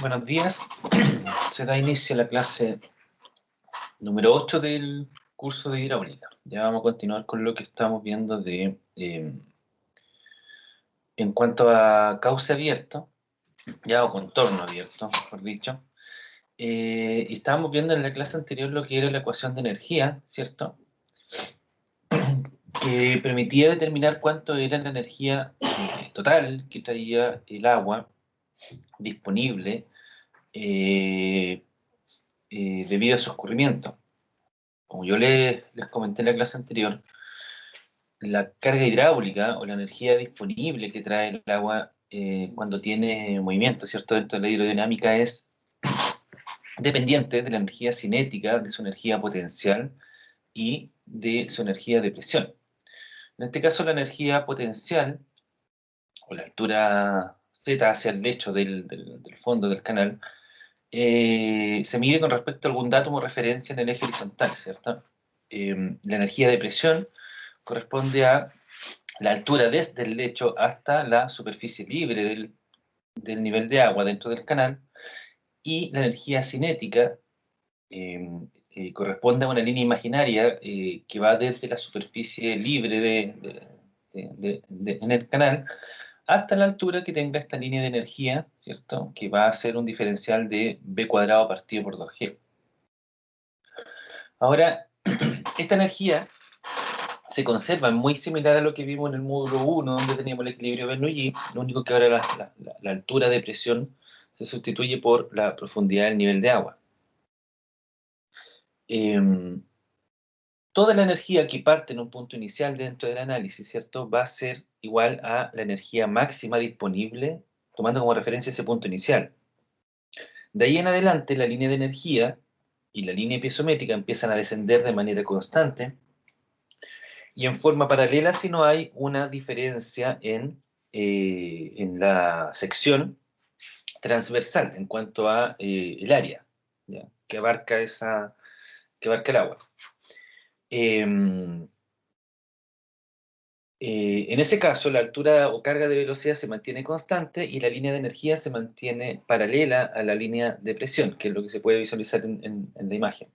Buenos días. Se da inicio a la clase número 8 del curso de hidráulica. Ya vamos a continuar con lo que estamos viendo en cuanto a cauce abierto, ya o contorno abierto, mejor dicho. Y estábamos viendo en la clase anterior lo que era la ecuación de energía, ¿cierto? Que permitía determinar cuánto era la energía total que traía el agua disponible debido a su escurrimiento. Como yo les comenté en la clase anterior, la carga hidráulica o la energía disponible que trae el agua cuando tiene movimiento, ¿cierto? Dentro de la hidrodinámica es dependiente de la energía cinética, de su energía potencial y de su energía de presión. En este caso, la energía potencial, o la altura Z hacia el lecho del fondo del canal, se mide con respecto a algún dato o referencia en el eje horizontal, ¿cierto? La energía de presión corresponde a la altura desde el lecho hasta la superficie libre del nivel de agua dentro del canal, y la energía cinética corresponde a una línea imaginaria que va desde la superficie libre en el canal hasta la altura que tenga esta línea de energía, ¿cierto? Que va a ser un diferencial de b cuadrado partido por 2g. Ahora, esta energía se conserva muy similar a lo que vimos en el módulo 1, donde teníamos el equilibrio Bernoulli, lo único que ahora la altura de presión se sustituye por la profundidad del nivel de agua. Toda la energía que parte en un punto inicial dentro del análisis, ¿cierto?, va a ser igual a la energía máxima disponible, tomando como referencia ese punto inicial. De ahí en adelante, la línea de energía y la línea piezométrica empiezan a descender de manera constante, y en forma paralela si no hay una diferencia en la sección transversal en cuanto a el área, ¿ya?, que abarca el agua. En ese caso, la altura o carga de velocidad se mantiene constante y la línea de energía se mantiene paralela a la línea de presión, que es lo que se puede visualizar en la imagen.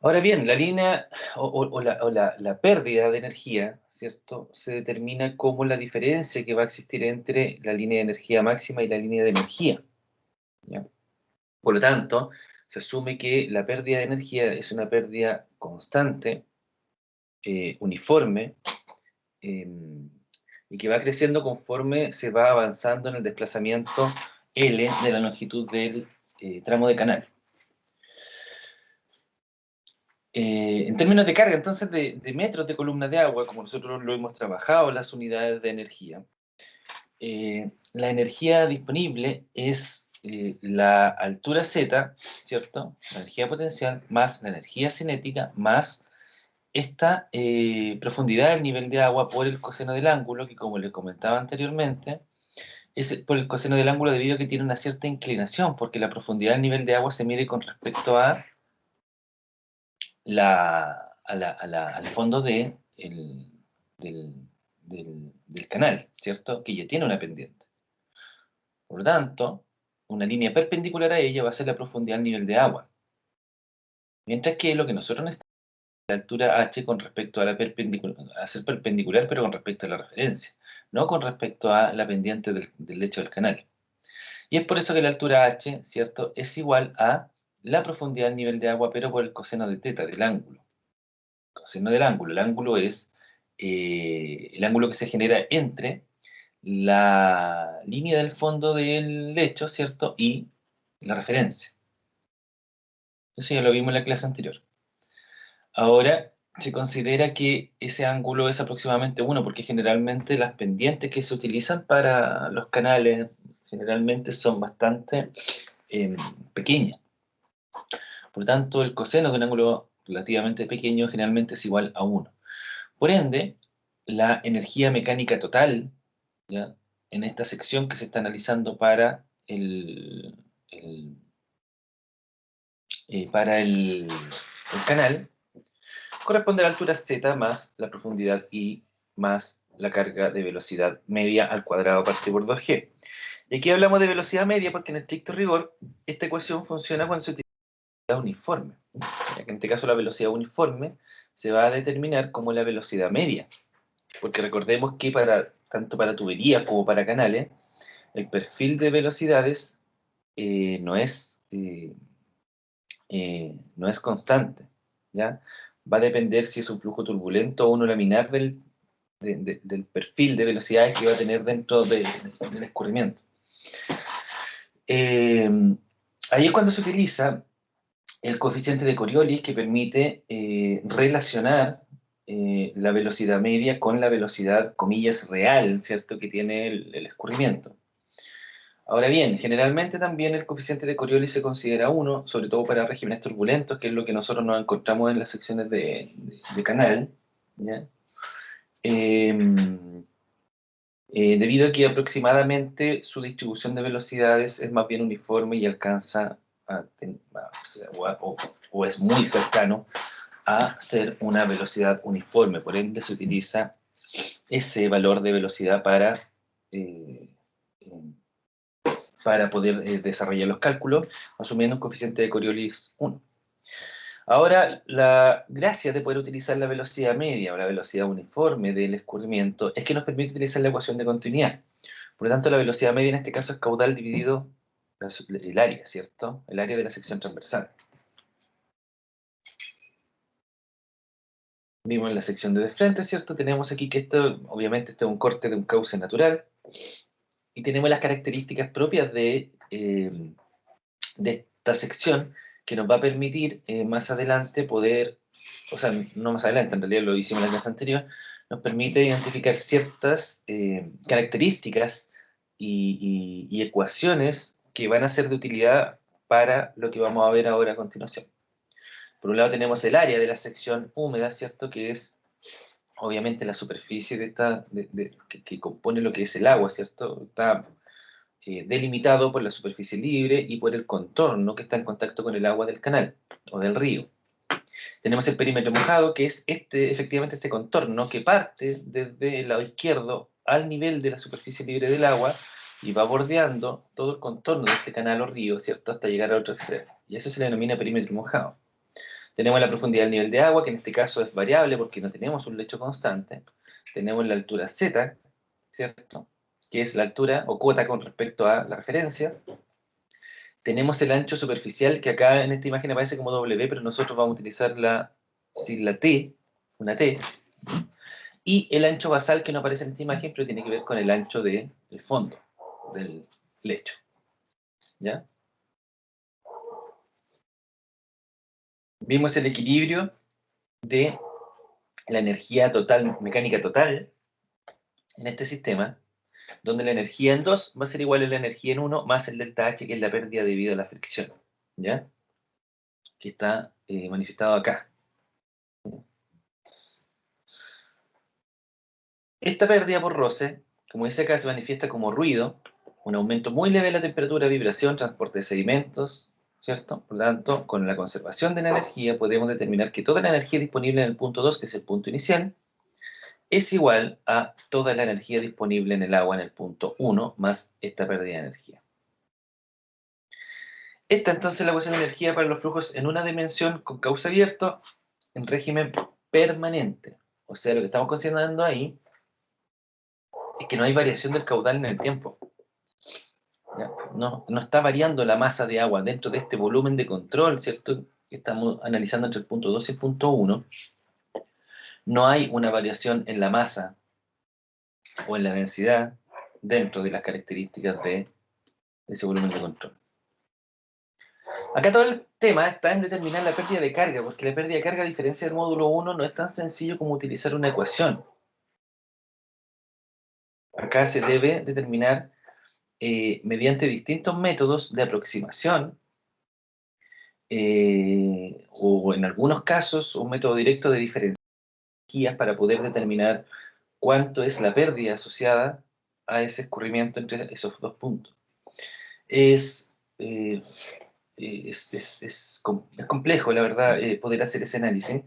Ahora bien, la línea o la pérdida de energía, ¿cierto?, se determina como la diferencia que va a existir entre la línea de energía máxima y la línea de energía, ¿ya? Por lo tanto, se asume que la pérdida de energía es una pérdida constante, uniforme, y que va creciendo conforme se va avanzando en el desplazamiento L de la longitud del tramo de canal. En términos de carga, entonces, de metros de columna de agua, como nosotros lo hemos trabajado, las unidades de energía, la energía disponible es la altura Z, ¿cierto?, la energía potencial, más la energía cinética, más esta profundidad del nivel de agua por el coseno del ángulo, que como les comentaba anteriormente, es por el coseno del ángulo debido a que tiene una cierta inclinación, porque la profundidad del nivel de agua se mide con respecto a al fondo del canal, ¿cierto?, que ya tiene una pendiente. Por lo tanto, una línea perpendicular a ella va a ser la profundidad del nivel de agua. Mientras que lo que nosotros necesitamos es la altura h con respecto a la perpendicular, a ser perpendicular, pero con respecto a la referencia, no con respecto a la pendiente del lecho del canal. Y es por eso que la altura h, ¿cierto?, es igual a la profundidad del nivel de agua, pero por el coseno de teta, del ángulo. Coseno del ángulo. El ángulo es el ángulo que se genera entre la línea del fondo del lecho, ¿cierto?, y la referencia. Eso ya lo vimos en la clase anterior. Ahora, se considera que ese ángulo es aproximadamente 1, porque generalmente las pendientes que se utilizan para los canales generalmente son bastante pequeñas. Por lo tanto, el coseno de un ángulo relativamente pequeño generalmente es igual a 1. Por ende, la energía mecánica total, ¿ya?, en esta sección que se está analizando para el canal, corresponde a la altura z más la profundidad y más la carga de velocidad media al cuadrado partido por 2g. Y aquí hablamos de velocidad media porque en estricto rigor esta ecuación funciona cuando se utiliza velocidad uniforme. Ya que en este caso la velocidad uniforme se va a determinar como la velocidad media. Porque recordemos que tanto para tuberías como para canales, el perfil de velocidades no es constante, ¿ya? Va a depender si es un flujo turbulento o uno laminar del perfil de velocidades que va a tener dentro del escurrimiento. Ahí es cuando se utiliza el coeficiente de Coriolis que permite relacionar la velocidad media con la velocidad, comillas, real, ¿cierto?, que tiene el escurrimiento. Ahora bien, generalmente también el coeficiente de Coriolis se considera 1, sobre todo para regímenes turbulentos, que es lo que nosotros nos encontramos en las secciones de canal, ¿ya? Debido a que aproximadamente su distribución de velocidades es más bien uniforme y alcanza o es muy cercano a ser una velocidad uniforme. Por ende, se utiliza ese valor de velocidad eh, para poder desarrollar los cálculos, asumiendo un coeficiente de Coriolis 1. Ahora, la gracia de poder utilizar la velocidad media o la velocidad uniforme del escurrimiento es que nos permite utilizar la ecuación de continuidad. Por lo tanto, la velocidad media en este caso es caudal dividido el área, ¿cierto? El área de la sección transversal. Vimos en la sección de frente, ¿cierto? Tenemos aquí que esto, obviamente, este es un corte de un cauce natural. Y tenemos las características propias de esta sección que nos va a permitir más adelante poder, o sea, no más adelante, en realidad lo hicimos en la clase anterior, nos permite identificar ciertas características y ecuaciones que van a ser de utilidad para lo que vamos a ver ahora a continuación. Por un lado tenemos el área de la sección húmeda, ¿cierto? Que es obviamente la superficie que compone lo que es el agua, ¿cierto? Está delimitado por la superficie libre y por el contorno que está en contacto con el agua del canal o del río. Tenemos el perímetro mojado, que es efectivamente este contorno que parte desde el lado izquierdo al nivel de la superficie libre del agua y va bordeando todo el contorno de este canal o río, ¿cierto?, hasta llegar al otro extremo. Y eso se le denomina perímetro mojado. Tenemos la profundidad del nivel de agua, que en este caso es variable porque no tenemos un lecho constante. Tenemos la altura Z, ¿cierto?, que es la altura o cota con respecto a la referencia. Tenemos el ancho superficial, que acá en esta imagen aparece como W, pero nosotros vamos a utilizar la T, una T. Y el ancho basal, que no aparece en esta imagen, pero tiene que ver con el ancho del fondo, del lecho. ¿Ya? Vimos el equilibrio de la energía total, mecánica total, en este sistema, donde la energía en 2 va a ser igual a la energía en 1 más el delta H, que es la pérdida debido a la fricción, ¿ya?, que está manifestado acá. Esta pérdida por roce, como dice acá, se manifiesta como ruido, un aumento muy leve de la temperatura, vibración, transporte de sedimentos, ¿cierto? Por lo tanto, con la conservación de la energía podemos determinar que toda la energía disponible en el punto 2, que es el punto inicial, es igual a toda la energía disponible en el agua en el punto 1 más esta pérdida de energía. Esta entonces es la ecuación de energía para los flujos en una dimensión con cauce abierto en régimen permanente. O sea, lo que estamos considerando ahí es que no hay variación del caudal en el tiempo. ¿Ya? No está variando la masa de agua dentro de este volumen de control, ¿cierto?, que estamos analizando entre el punto 2 y el punto 1. No hay una variación en la masa o en la densidad dentro de las características de ese volumen de control. Acá todo el tema está en determinar la pérdida de carga, porque la pérdida de carga, a diferencia del módulo 1, no es tan sencillo como utilizar una ecuación. Acá se debe determinar mediante distintos métodos de aproximación, o en algunos casos un método directo de diferencias para poder determinar cuánto es la pérdida asociada a ese escurrimiento entre esos dos puntos. Es complejo, la verdad, poder hacer ese análisis,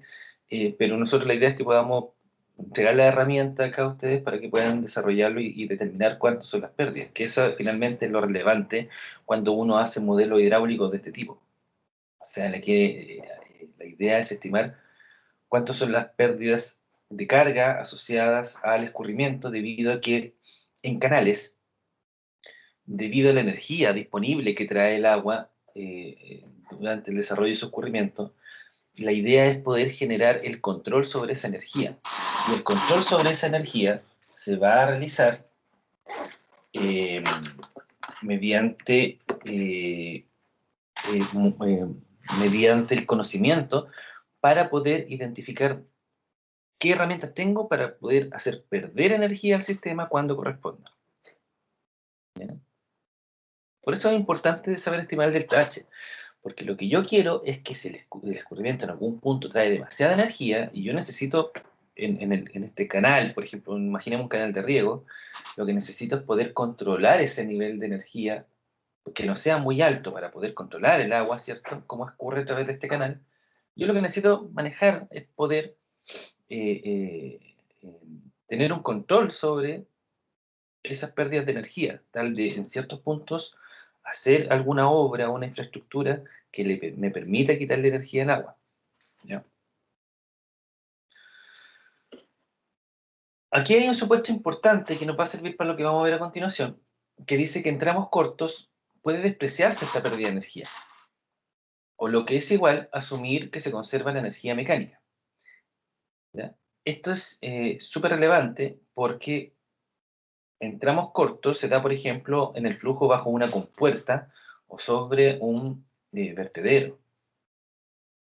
pero nosotros la idea es que podamos entregar la herramienta acá a ustedes para que puedan desarrollarlo y determinar cuántas son las pérdidas, que eso finalmente es lo relevante cuando uno hace modelos hidráulicos de este tipo. O sea, la idea es estimar cuántas son las pérdidas de carga asociadas al escurrimiento debido a que en canales, debido a la energía disponible que trae el agua durante el desarrollo de su escurrimiento, la idea es poder generar el control sobre esa energía. Y el control sobre esa energía se va a realizar eh, mediante, eh, eh, eh, mediante el conocimiento para poder identificar qué herramientas tengo para poder hacer perder energía al sistema cuando corresponda. ¿Ya? Por eso es importante saber estimar el delta H, porque lo que yo quiero es que si el escurrimiento en algún punto trae demasiada energía y yo necesito, en este canal, por ejemplo, imaginemos un canal de riego, lo que necesito es poder controlar ese nivel de energía, que no sea muy alto para poder controlar el agua, ¿cierto? Como ocurre a través de este canal. Yo lo que necesito manejar es poder eh, eh, eh, tener un control sobre esas pérdidas de energía, tal de en ciertos puntos hacer alguna obra o una infraestructura que me permita quitarle energía al agua. ¿Ya? Aquí hay un supuesto importante que nos va a servir para lo que vamos a ver a continuación, que dice que en tramos cortos puede despreciarse esta pérdida de energía, o lo que es igual, asumir que se conserva la energía mecánica. ¿Ya? Esto es súper relevante porque en tramos cortos se da, por ejemplo, en el flujo bajo una compuerta o sobre un vertedero.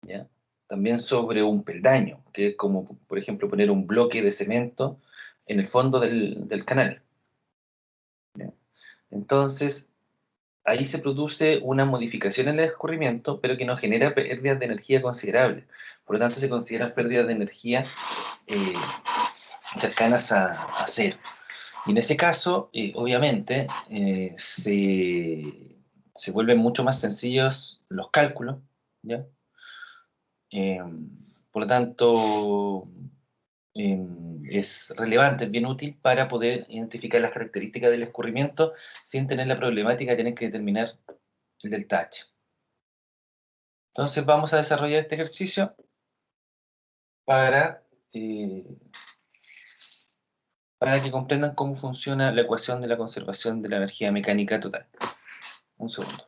¿Ya? También sobre un peldaño, que es como, por ejemplo, poner un bloque de cemento en el fondo del canal. ¿Ya? Entonces, ahí se produce una modificación en el escurrimiento, pero que no genera pérdidas de energía considerables. Por lo tanto, se consideran pérdidas de energía eh, cercanas a cero. Y en ese caso, obviamente, se vuelven mucho más sencillos los cálculos, ¿ya? Eh, por lo tanto, es relevante, es bien útil para poder identificar las características del escurrimiento sin tener la problemática de tener que determinar el delta H. Entonces vamos a desarrollar este ejercicio para, eh, para que comprendan cómo funciona la ecuación de la conservación de la energía mecánica total. Un segundo.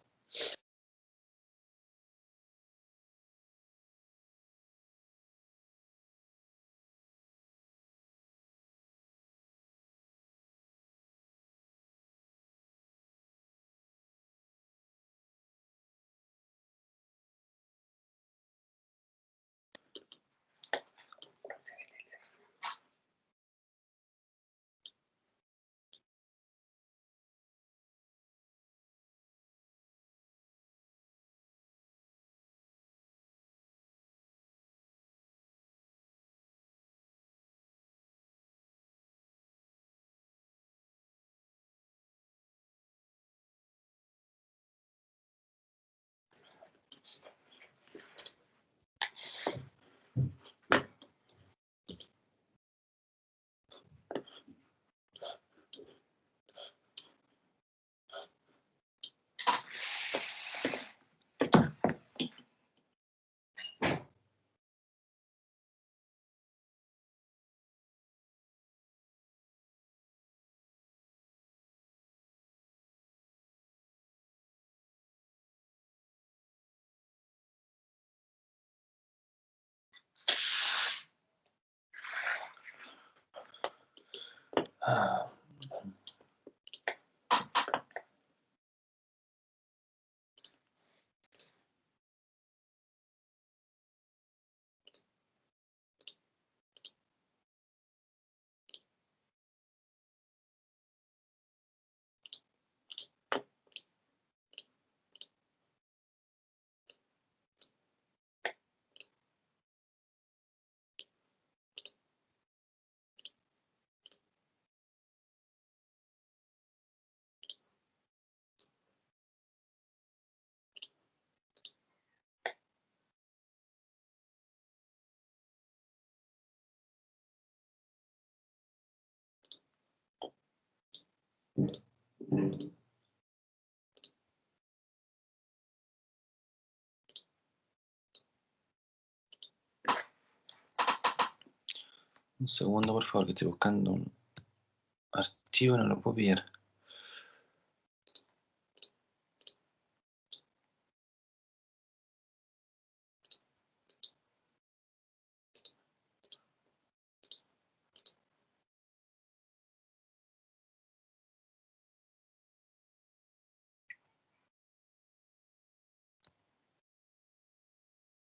Ah, Un segundo, por favor, que estoy buscando un archivo, no lo puedo pillar.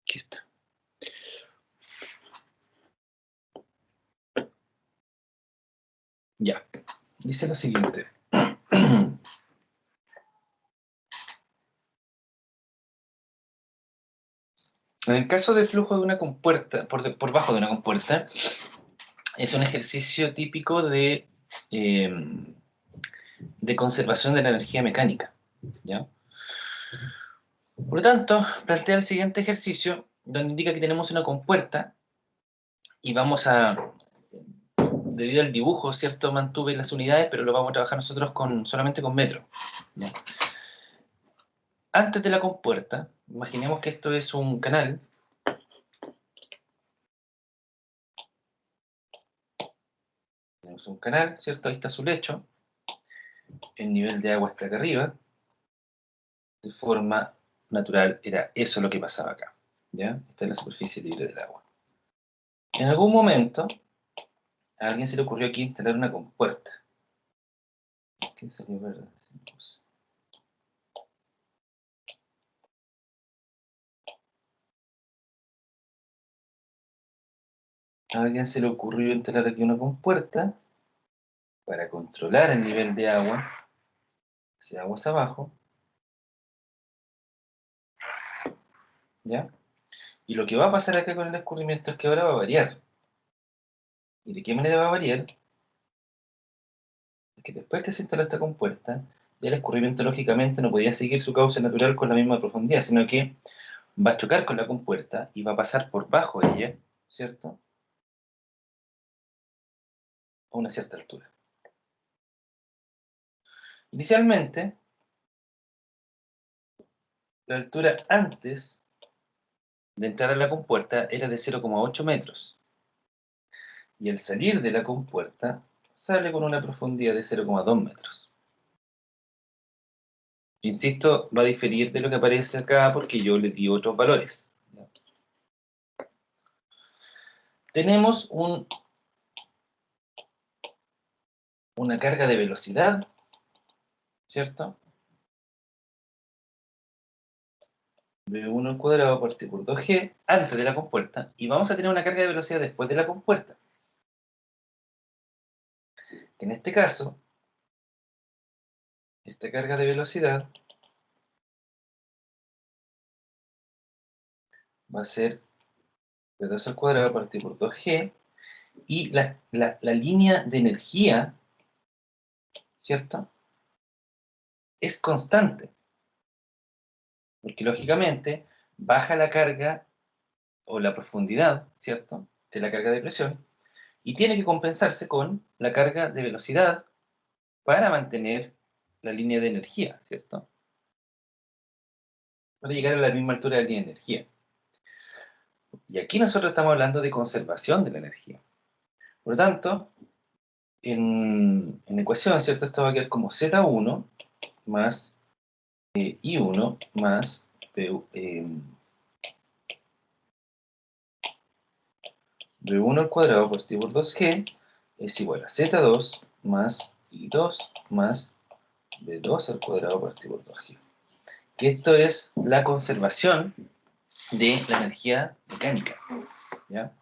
Aquí está. Ya, dice lo siguiente. En el caso del flujo de una compuerta, por bajo de una compuerta, es un ejercicio típico de conservación de la energía mecánica, ¿ya? Por lo tanto, plantea el siguiente ejercicio, donde indica que tenemos una compuerta y vamos a, debido al dibujo, ¿cierto? Mantuve las unidades, pero lo vamos a trabajar nosotros solamente con metros, ¿ya? Antes de la compuerta, imaginemos que esto es un canal. Tenemos un canal, ¿cierto? Ahí está su lecho. El nivel de agua está acá arriba. De forma natural era eso lo que pasaba acá, ¿ya? Esta es la superficie libre del agua. En algún momento, a alguien se le ocurrió aquí instalar una compuerta. ¿Qué salió verde? A alguien se le ocurrió instalar aquí una compuerta para controlar el nivel de agua hacia aguas abajo, ¿ya? Y lo que va a pasar acá con el escurrimiento es que ahora va a variar. ¿Y de qué manera va a variar? Es que después que se instala esta compuerta, ya el escurrimiento lógicamente no podía seguir su cauce natural con la misma profundidad, sino que va a chocar con la compuerta y va a pasar por bajo de ella, ¿cierto? A una cierta altura. Inicialmente, la altura antes de entrar a la compuerta era de 0,8 metros. Y al salir de la compuerta, sale con una profundidad de 0,2 metros. Insisto, va a diferir de lo que aparece acá porque yo le di otros valores. Tenemos una carga de velocidad, ¿cierto? V1 al cuadrado partido por 2G antes de la compuerta, y vamos a tener una carga de velocidad después de la compuerta. Que en este caso, esta carga de velocidad va a ser V2 al cuadrado partido por 2G, y la línea de energía, ¿cierto? Es constante, porque lógicamente baja la carga o la profundidad, ¿cierto? Que es la carga de presión, y tiene que compensarse con la carga de velocidad para mantener la línea de energía, ¿cierto? Para llegar a la misma altura de la línea de energía. Y aquí nosotros estamos hablando de conservación de la energía. Por lo tanto, en ecuación, ¿cierto? Esto va a quedar como Z1 más I1 más V1 al cuadrado partido por 2G es igual a Z2 más I2 más V2 al cuadrado partido por 2G. Que esto es la conservación de la energía mecánica, ¿ya?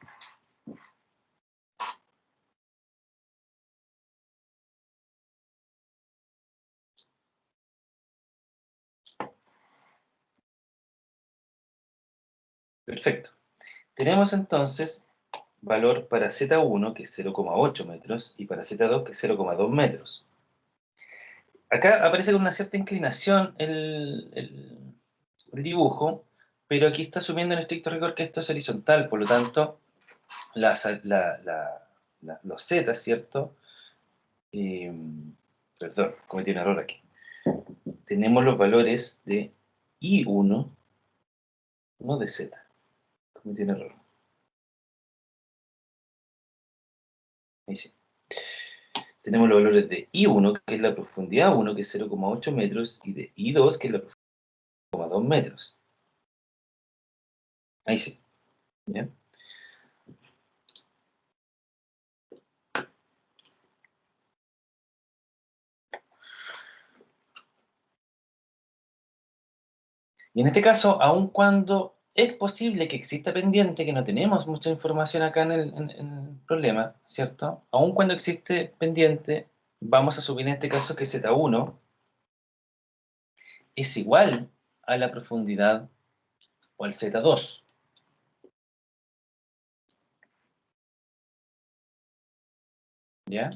Perfecto. Tenemos entonces valor para Z1, que es 0,8 metros, y para Z2, que es 0,2 metros. Acá aparece con una cierta inclinación el dibujo, pero aquí está asumiendo en estricto rigor que esto es horizontal, por lo tanto, los Z, ¿cierto? Perdón, cometí un error aquí. Tenemos los valores de I1, no de Z. Cometí un error. Ahí sí. Tenemos los valores de I1, que es la profundidad 1, que es 0,8 metros, y de I2, que es la profundidad 0,2 metros. Ahí sí. ¿Ya? Y en este caso, aun cuando es posible que exista pendiente, que no tenemos mucha información acá en el problema, ¿cierto? Aun cuando existe pendiente, vamos a asumir en este caso que Z1 es igual a la profundidad o al Z2. ¿Ya?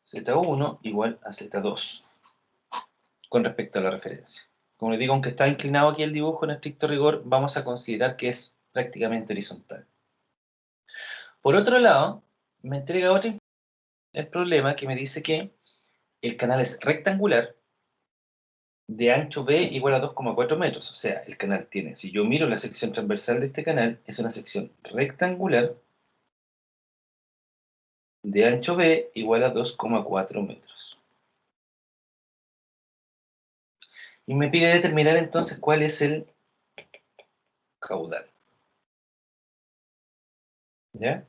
Z1 igual a Z2 con respecto a la referencia. Como les digo, aunque está inclinado aquí el dibujo en estricto rigor, vamos a considerar que es prácticamente horizontal. Por otro lado, me entrega otra información el problema que me dice que el canal es rectangular de ancho B igual a 2,4 metros. O sea, el canal tiene, si yo miro la sección transversal de este canal, es una sección rectangular de ancho B igual a 2,4 metros. Y me pide determinar entonces cuál es el caudal. ¿Ya?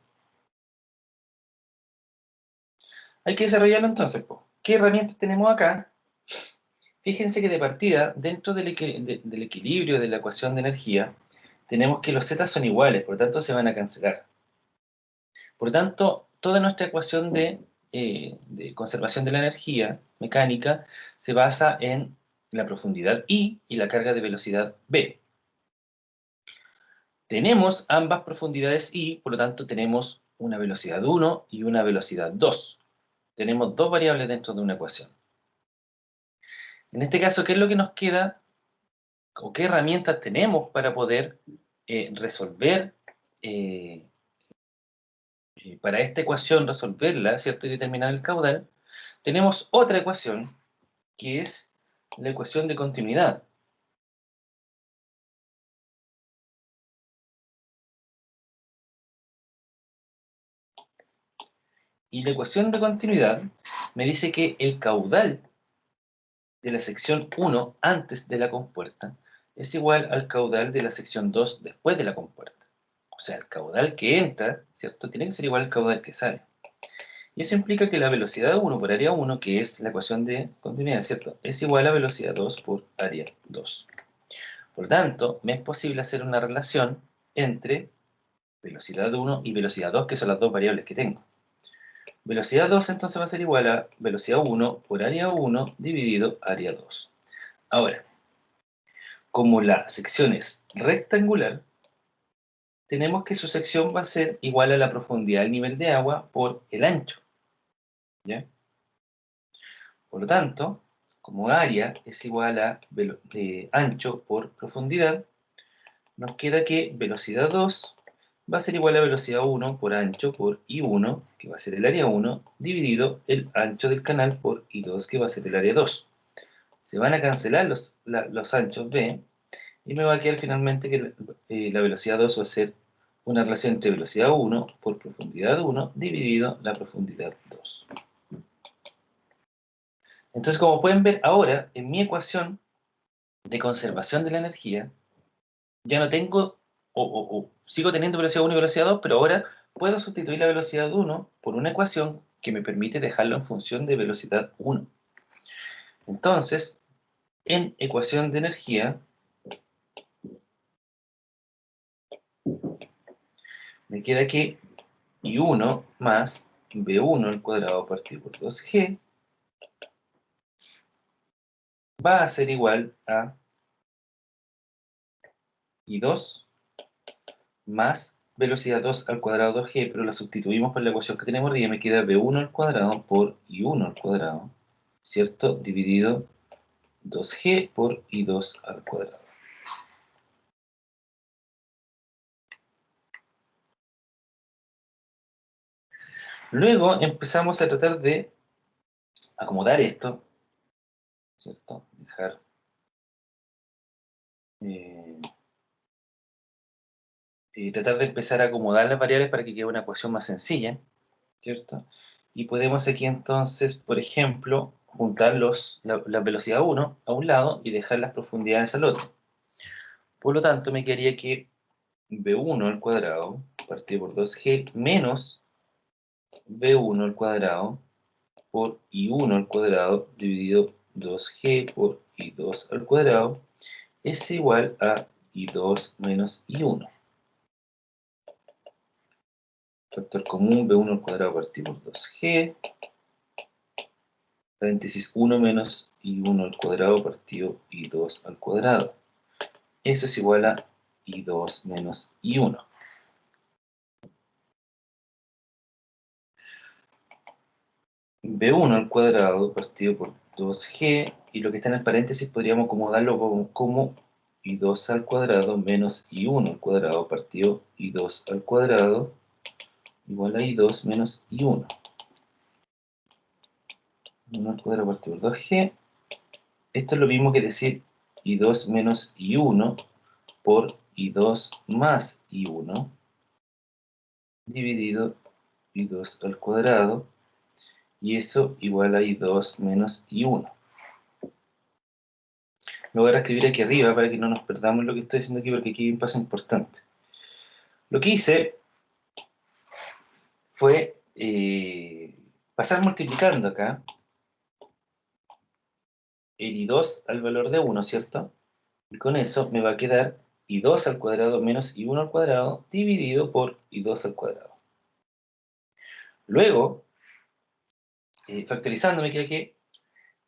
Hay que desarrollarlo entonces, po. ¿Qué herramientas tenemos acá? Fíjense que de partida, dentro del equilibrio de la ecuación de energía, tenemos que los z son iguales, por lo tanto se van a cancelar. Por lo tanto, toda nuestra ecuación de conservación de la energía mecánica se basa en la profundidad I y la carga de velocidad B. Tenemos ambas profundidades I, por lo tanto tenemos una velocidad 1 y una velocidad 2. Tenemos dos variables dentro de una ecuación. En este caso, ¿qué es lo que nos queda? ¿O qué herramientas tenemos para poder resolver, para esta ecuación resolverla, ¿cierto? Y determinar el caudal? Tenemos otra ecuación, que es la ecuación de continuidad. Y la ecuación de continuidad me dice que el caudal de la sección 1 antes de la compuerta es igual al caudal de la sección 2 después de la compuerta. O sea, el caudal que entra, ¿cierto? Tiene que ser igual al caudal que sale. Y eso implica que la velocidad 1 por área 1, que es la ecuación de continuidad, ¿cierto? Es igual a velocidad 2 por área 2. Por lo tanto, me es posible hacer una relación entre velocidad 1 y velocidad 2, que son las dos variables que tengo. Velocidad 2 entonces va a ser igual a velocidad 1 por área 1 dividido área 2. Ahora, como la sección es rectangular, tenemos que su sección va a ser igual a la profundidad del nivel de agua por el ancho. ¿Ya? Por lo tanto, como área es igual a ancho por profundidad, nos queda que velocidad 2 va a ser igual a velocidad 1 por ancho por I1, que va a ser el área 1, dividido el ancho del canal por I2, que va a ser el área 2. Se van a cancelar los anchos B y me va a quedar finalmente que la velocidad 2 va a ser una relación entre velocidad 1 por profundidad 1 dividido la profundidad 2. Entonces, como pueden ver ahora, en mi ecuación de conservación de la energía, ya no tengo, o sigo teniendo velocidad 1 y velocidad 2, pero ahora puedo sustituir la velocidad 1 por una ecuación que me permite dejarlo en función de velocidad 1. Entonces, en ecuación de energía, me queda que I1 más B1 al cuadrado partido por 2G va a ser igual a I2 más velocidad 2 al cuadrado 2G, pero la sustituimos por la ecuación que tenemos arriba y me queda B1 al cuadrado por I1 al cuadrado, ¿cierto? Dividido 2G por I2 al cuadrado. Luego empezamos a tratar de acomodar esto, ¿cierto? Dejar y tratar de empezar a acomodar las variables para que quede una ecuación más sencilla, ¿cierto? Y podemos aquí entonces, por ejemplo, juntar la velocidad 1 a un lado y dejar las profundidades al otro. Por lo tanto, me quedaría que v1 al cuadrado partido por 2g menos v1 al cuadrado por i1 al cuadrado dividido 2g por i2 al cuadrado es igual a i2 menos i1. Factor común, v1 al cuadrado partido por 2g, paréntesis 1 menos i1 al cuadrado partido i2 al cuadrado. Eso es igual a i2 menos i1. v1 al cuadrado partido por 2g, y lo que está en el paréntesis podríamos acomodarlo como i2 al cuadrado menos i1 al cuadrado partido i2 al cuadrado igual a i2 menos i1. 1 al cuadrado partido por 2g. Esto es lo mismo que decir i2 menos i1 por i2 más i1 dividido i2 al cuadrado, y eso igual a i2 menos i1. Lo voy a reescribir aquí arriba para que no nos perdamos lo que estoy diciendo aquí, porque aquí hay un paso importante. Lo que hice fue pasar multiplicando acá el i2 al valor de 1, ¿cierto? Y con eso me va a quedar i2 al cuadrado menos i1 al cuadrado dividido por i2 al cuadrado. Luego, factorizando, me queda que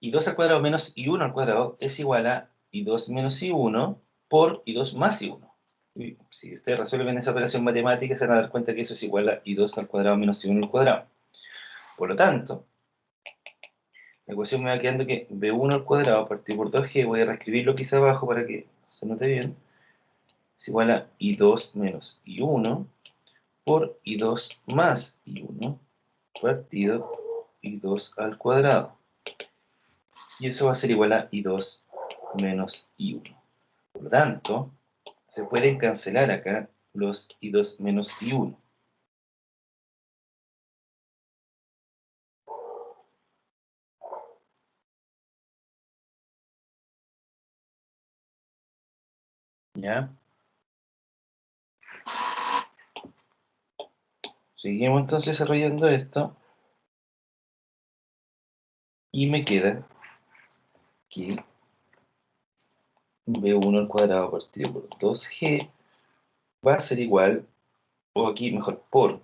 i2 al cuadrado menos i1 al cuadrado es igual a i2 menos i1 por i2 más i1. Y si ustedes resuelven esa operación matemática, se van a dar cuenta que eso es igual a i2 al cuadrado menos i1 al cuadrado. Por lo tanto, la ecuación me va quedando que v1 al cuadrado partido por 2g, voy a reescribirlo quizá abajo para que se note bien, es igual a i2 menos i1 por i2 más i1 partido i2 al cuadrado. Y eso va a ser igual a i2 menos i1. Por lo tanto, se pueden cancelar acá los i2 menos i1. ¿Ya? Seguimos entonces desarrollando esto. Y me queda que v1 al cuadrado partido por 2g va a ser igual, o aquí mejor, por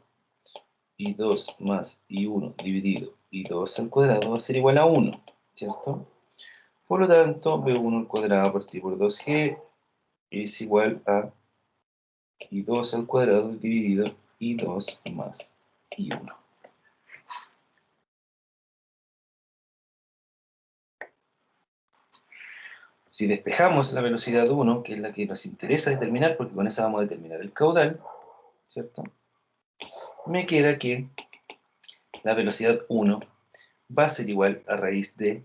i2 más i1 dividido i2 al cuadrado va a ser igual a 1, ¿cierto? Por lo tanto, v1 al cuadrado partido por 2g es igual a i2 al cuadrado dividido i2 más i1. Si despejamos la velocidad 1, que es la que nos interesa determinar, porque con esa vamos a determinar el caudal, ¿cierto? Me queda que la velocidad 1 va a ser igual a raíz de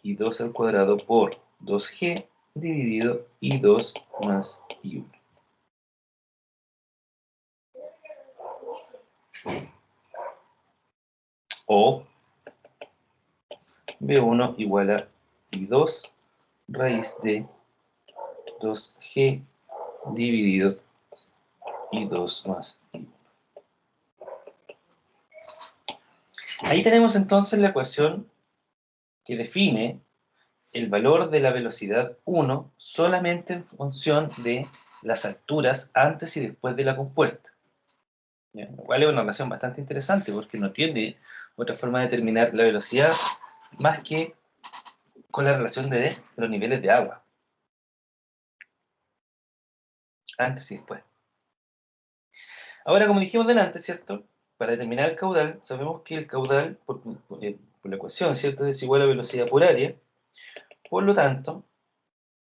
i2 al cuadrado por 2g dividido i2 más i1. O v1 igual a i2 raíz de 2g dividido i2 más i1. Ahí tenemos entonces la ecuación que define el valor de la velocidad 1 solamente en función de las alturas antes y después de la compuerta. ¿Ya? Lo cual es una relación bastante interesante porque no tiene otra forma de determinar la velocidad más que con la relación de los niveles de agua, antes y después. Ahora, como dijimos delante, ¿cierto? Para determinar el caudal, sabemos que el caudal, por la ecuación, ¿cierto?, es igual a velocidad por área. Por lo tanto,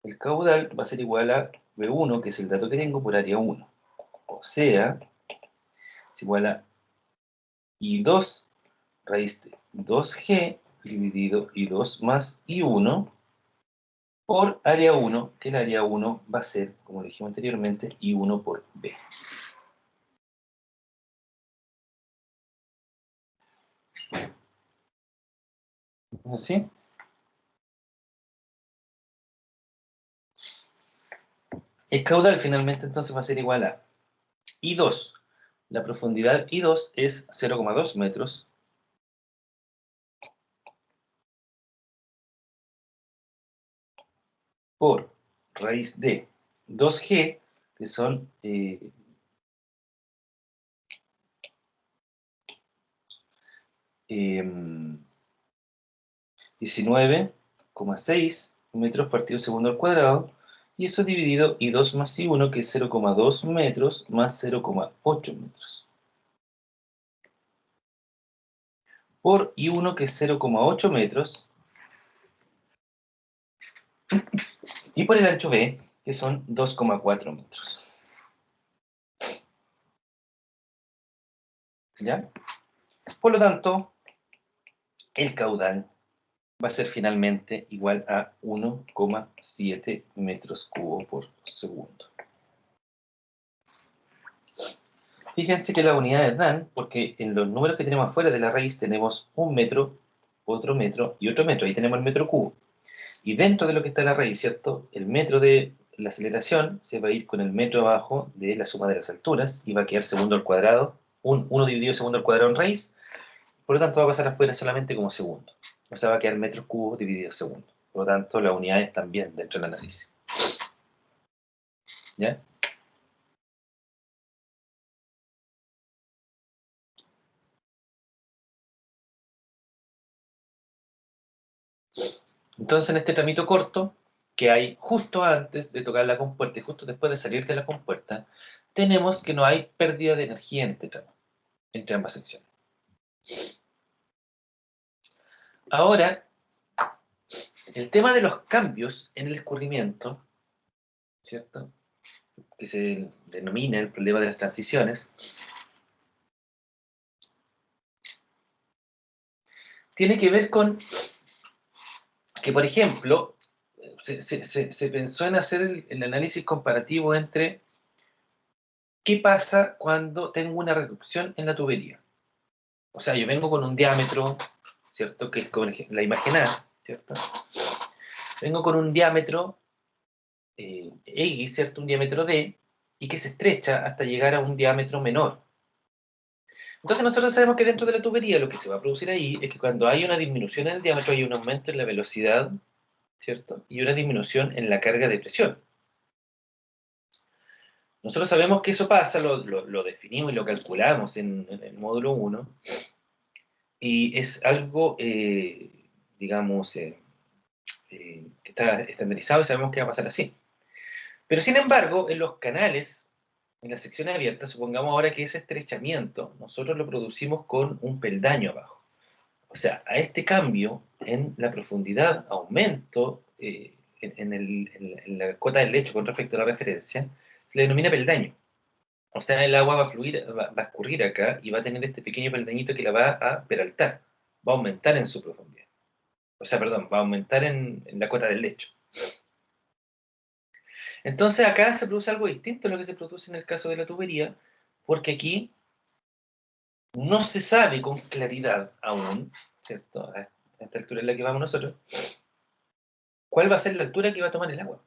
el caudal va a ser igual a V1, que es el dato que tengo, por área 1. O sea, es igual a I2 raíz de 2G dividido I2 más I1 por área 1, que el área 1 va a ser, como lo dijimos anteriormente, I1 por B. ¿Así? El caudal finalmente entonces va a ser igual a I2. La profundidad I2 es 0,2 metros por raíz de 2G, que son 19,6 metros partido segundo al cuadrado, y eso dividido I2 más I1, que es 0,2 metros más 0,8 metros, por I1, que es 0,8 metros, y por el ancho B, que son 2,4 metros. ¿Ya? Por lo tanto, el caudal va a ser finalmente igual a 1,7 metros cúbicos por segundo. Fíjense que las unidades dan, porque en los números que tenemos afuera de la raíz tenemos un metro, otro metro y otro metro. Ahí tenemos el metro cubo. Y dentro de lo que está la raíz, ¿cierto? El metro de la aceleración se va a ir con el metro abajo de la suma de las alturas y va a quedar segundo al cuadrado, 1 dividido segundo al cuadrado en raíz. Por lo tanto, va a pasar afuera solamente como segundo. O sea, va a quedar metros cubos dividido segundo. Por lo tanto, las unidades también dentro del análisis. ¿Ya? Entonces, en este tramito corto, que hay justo antes de tocar la compuerta y justo después de salir de la compuerta, tenemos que no hay pérdida de energía en este tramo, entre ambas secciones. Ahora, el tema de los cambios en el escurrimiento, ¿cierto? Que se denomina el problema de las transiciones, tiene que ver con que, por ejemplo, se pensó en hacer el análisis comparativo entre qué pasa cuando tengo una reducción en la tubería. O sea, yo vengo con un diámetro, ¿cierto? Que es como la imagen A, ¿cierto? Vengo con un diámetro X, ¿cierto? Un diámetro D, y que se estrecha hasta llegar a un diámetro menor. Entonces nosotros sabemos que dentro de la tubería lo que se va a producir ahí es que cuando hay una disminución en el diámetro hay un aumento en la velocidad, ¿cierto? Y una disminución en la carga de presión. Nosotros sabemos que eso pasa, lo definimos y lo calculamos en el módulo 1, y es algo, digamos, que está estandarizado y sabemos que va a pasar así. Pero sin embargo, en los canales, en las secciones abiertas, supongamos ahora que ese estrechamiento nosotros lo producimos con un peldaño abajo. O sea, a este cambio en la profundidad, aumento en la cota del lecho con respecto a la referencia, se le denomina peldaño. O sea, el agua va a fluir, va a escurrir acá y va a tener este pequeño peldañito que la va a peraltar, va a aumentar en su profundidad. O sea, perdón, va a aumentar en la cota del lecho. Entonces acá se produce algo distinto a lo que se produce en el caso de la tubería, porque aquí no se sabe con claridad aún, ¿cierto? A esta altura en la que vamos nosotros, cuál va a ser la altura que va a tomar el agua.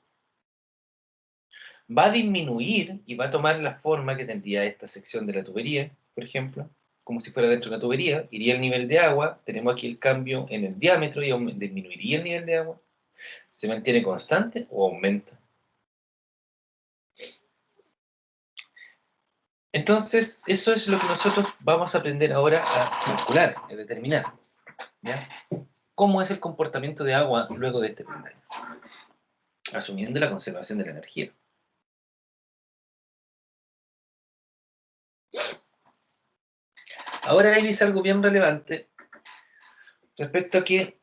Va a disminuir y va a tomar la forma que tendría esta sección de la tubería, por ejemplo, como si fuera dentro de una tubería, iría el nivel de agua, tenemos aquí el cambio en el diámetro y disminuiría el nivel de agua, se mantiene constante o aumenta. Entonces, eso es lo que nosotros vamos a aprender ahora a calcular, a determinar, ¿ya? ¿Cómo es el comportamiento de agua luego de este peldaño? Asumiendo la conservación de la energía. Ahora ahí dice algo bien relevante respecto a que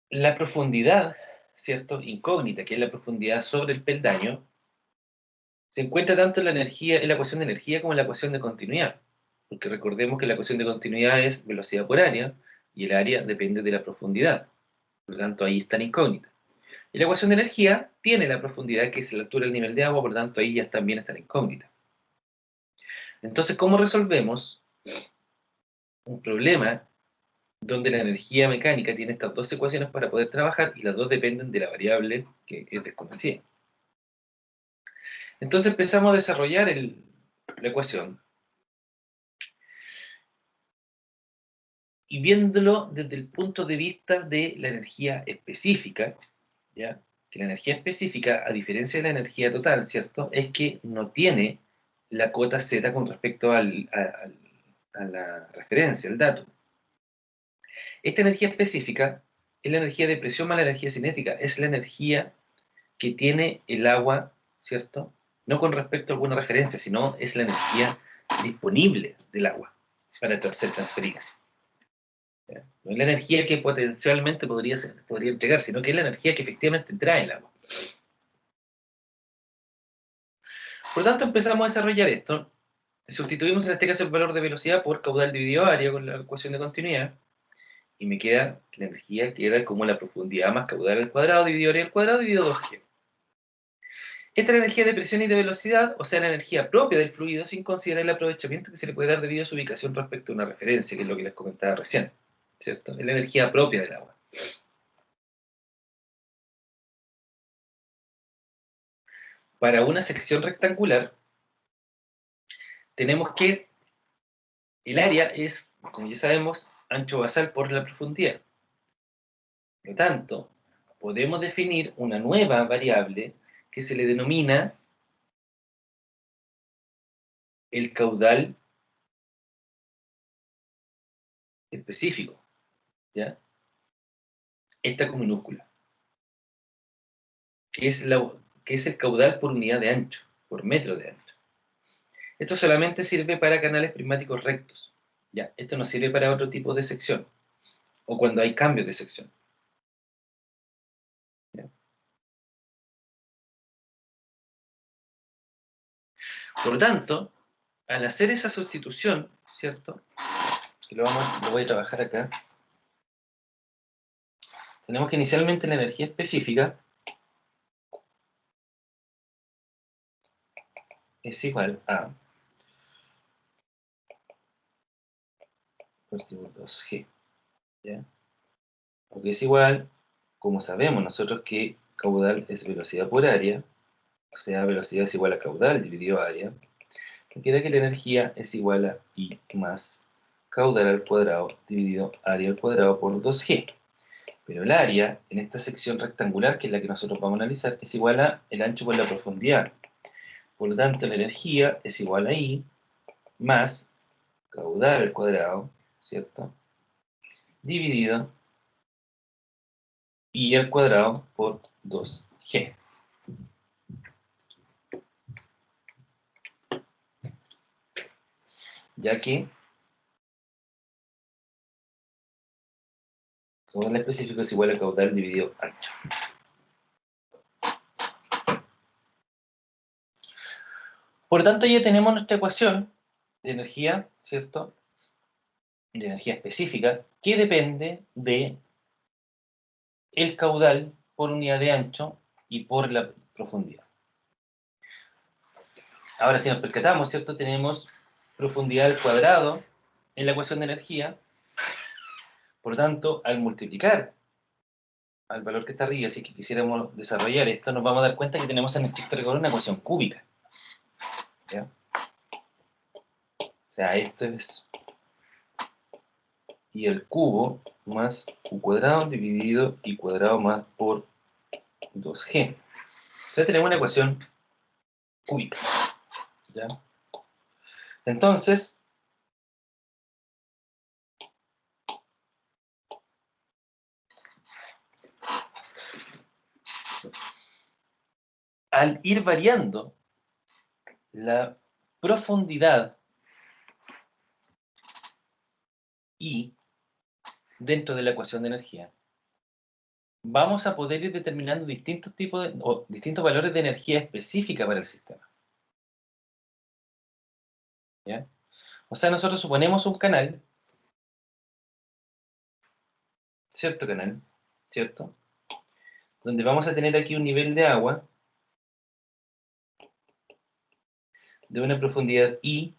la profundidad, ¿cierto? Incógnita, que es la profundidad sobre el peldaño, se encuentra tanto en la energía, en la ecuación de energía como en la ecuación de continuidad. porque recordemos que la ecuación de continuidad es velocidad por área, y el área depende de la profundidad. Por lo tanto, ahí está la incógnita. Y la ecuación de energía tiene la profundidad, que es la altura del nivel de agua, por lo tanto, ahí ya también está la incógnita. Entonces, ¿cómo resolvemos un problema donde la energía mecánica tiene estas dos ecuaciones para poder trabajar y las dos dependen de la variable que es desconocida? Entonces empezamos a desarrollar la ecuación y viéndolo desde el punto de vista de la energía específica, ¿ya? Que la energía específica, a diferencia de la energía total, ¿cierto?, es que no tiene la cota Z con respecto a la referencia, el dato. Esta energía específica es la energía de presión más la energía cinética, es la energía que tiene el agua, ¿cierto? No con respecto a alguna referencia, sino es la energía disponible del agua para ser transferida. ¿Ya? No es la energía que potencialmente podría entregar, sino que es la energía que efectivamente trae el agua. Por lo tanto, empezamos a desarrollar esto. Sustituimos en este caso el valor de velocidad por caudal dividido área con la ecuación de continuidad. Y me queda que la energía queda como la profundidad más caudal al cuadrado dividido área al cuadrado dividido 2G. Esta es la energía de presión y de velocidad, o sea, la energía propia del fluido, sin considerar el aprovechamiento que se le puede dar debido a su ubicación respecto a una referencia, que es lo que les comentaba recién, ¿cierto? Es la energía propia del agua. Para una sección rectangular, tenemos que el área es, como ya sabemos, ancho basal por la profundidad. Por lo tanto, podemos definir una nueva variable que se le denomina el caudal específico, ¿ya? Esta con minúscula, que es el caudal por unidad de ancho, por metro de ancho. Esto solamente sirve para canales prismáticos rectos, ¿ya? Esto no sirve para otro tipo de sección, o cuando hay cambios de sección, ¿ya? Por lo tanto, al hacer esa sustitución, ¿cierto? Que lo voy a trabajar acá. Tenemos que inicialmente la energía específica es igual a partir 2G, ¿ya? Porque es igual, como sabemos nosotros que caudal es velocidad por área, o sea, velocidad es igual a caudal dividido área, me queda que la energía es igual a I más caudal al cuadrado dividido área al cuadrado por 2G. Pero el área, en esta sección rectangular, que es la que nosotros vamos a analizar, es igual a el ancho por la profundidad. Por lo tanto, la energía es igual a I más caudal al cuadrado, ¿cierto? Dividido I al cuadrado por 2G. Ya que caudal específico es igual a caudal dividido ancho. Por lo tanto, ya tenemos nuestra ecuación de energía, ¿cierto? De energía específica, que depende de el caudal por unidad de ancho y por la profundidad. Ahora, si nos percatamos, ¿cierto? Tenemos profundidad al cuadrado en la ecuación de energía. Por lo tanto, al multiplicar al valor que está arriba, si quisiéramos desarrollar esto, nos vamos a dar cuenta que tenemos en estricto rigor una ecuación cúbica, ¿ya? O sea, esto es y al cubo más q cuadrado dividido y cuadrado más por 2g. Entonces tenemos una ecuación cúbica, ¿ya? Entonces, al ir variando la profundidad I dentro de la ecuación de energía, vamos a poder ir determinando distintos tipos o distintos valores de energía específica para el sistema, ¿ya? O sea, nosotros suponemos un canal, cierto canal, ¿cierto? Donde vamos a tener aquí un nivel de agua de una profundidad I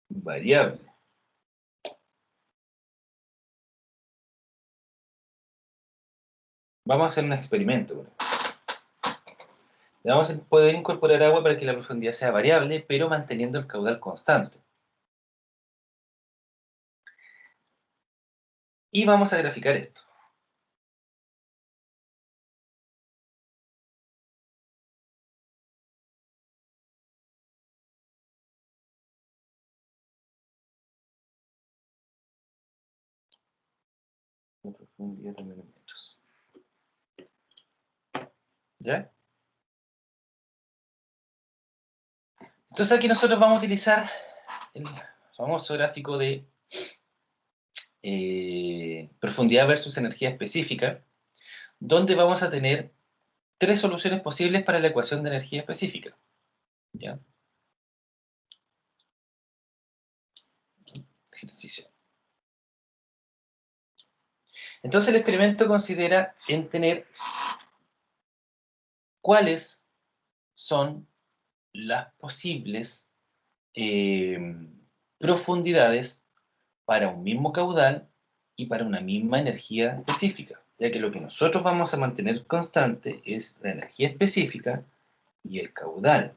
variable. Vamos a hacer un experimento. Le vamos a poder incorporar agua para que la profundidad sea variable, pero manteniendo el caudal constante. Y vamos a graficar esto. La profundidad de metros. ¿Ya? Entonces aquí nosotros vamos a utilizar el famoso gráfico de profundidad versus energía específica, donde vamos a tener tres soluciones posibles para la ecuación de energía específica. ¿Ya? Ejercicio. Entonces el experimento considera en tener cuáles son las posibles profundidades para un mismo caudal y para una misma energía específica, ya que lo que nosotros vamos a mantener constante es la energía específica y el caudal.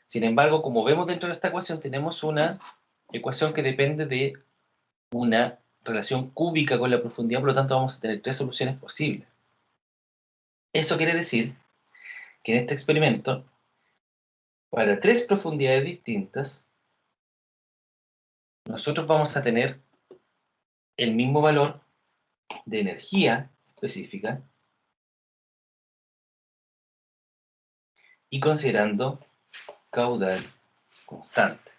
Sin embargo, como vemos dentro de esta ecuación, tenemos una ecuación que depende de una relación cúbica con la profundidad, por lo tanto vamos a tener tres soluciones posibles. Eso quiere decir que en este experimento, para tres profundidades distintas, nosotros vamos a tener el mismo valor de energía específica y considerando caudal constante.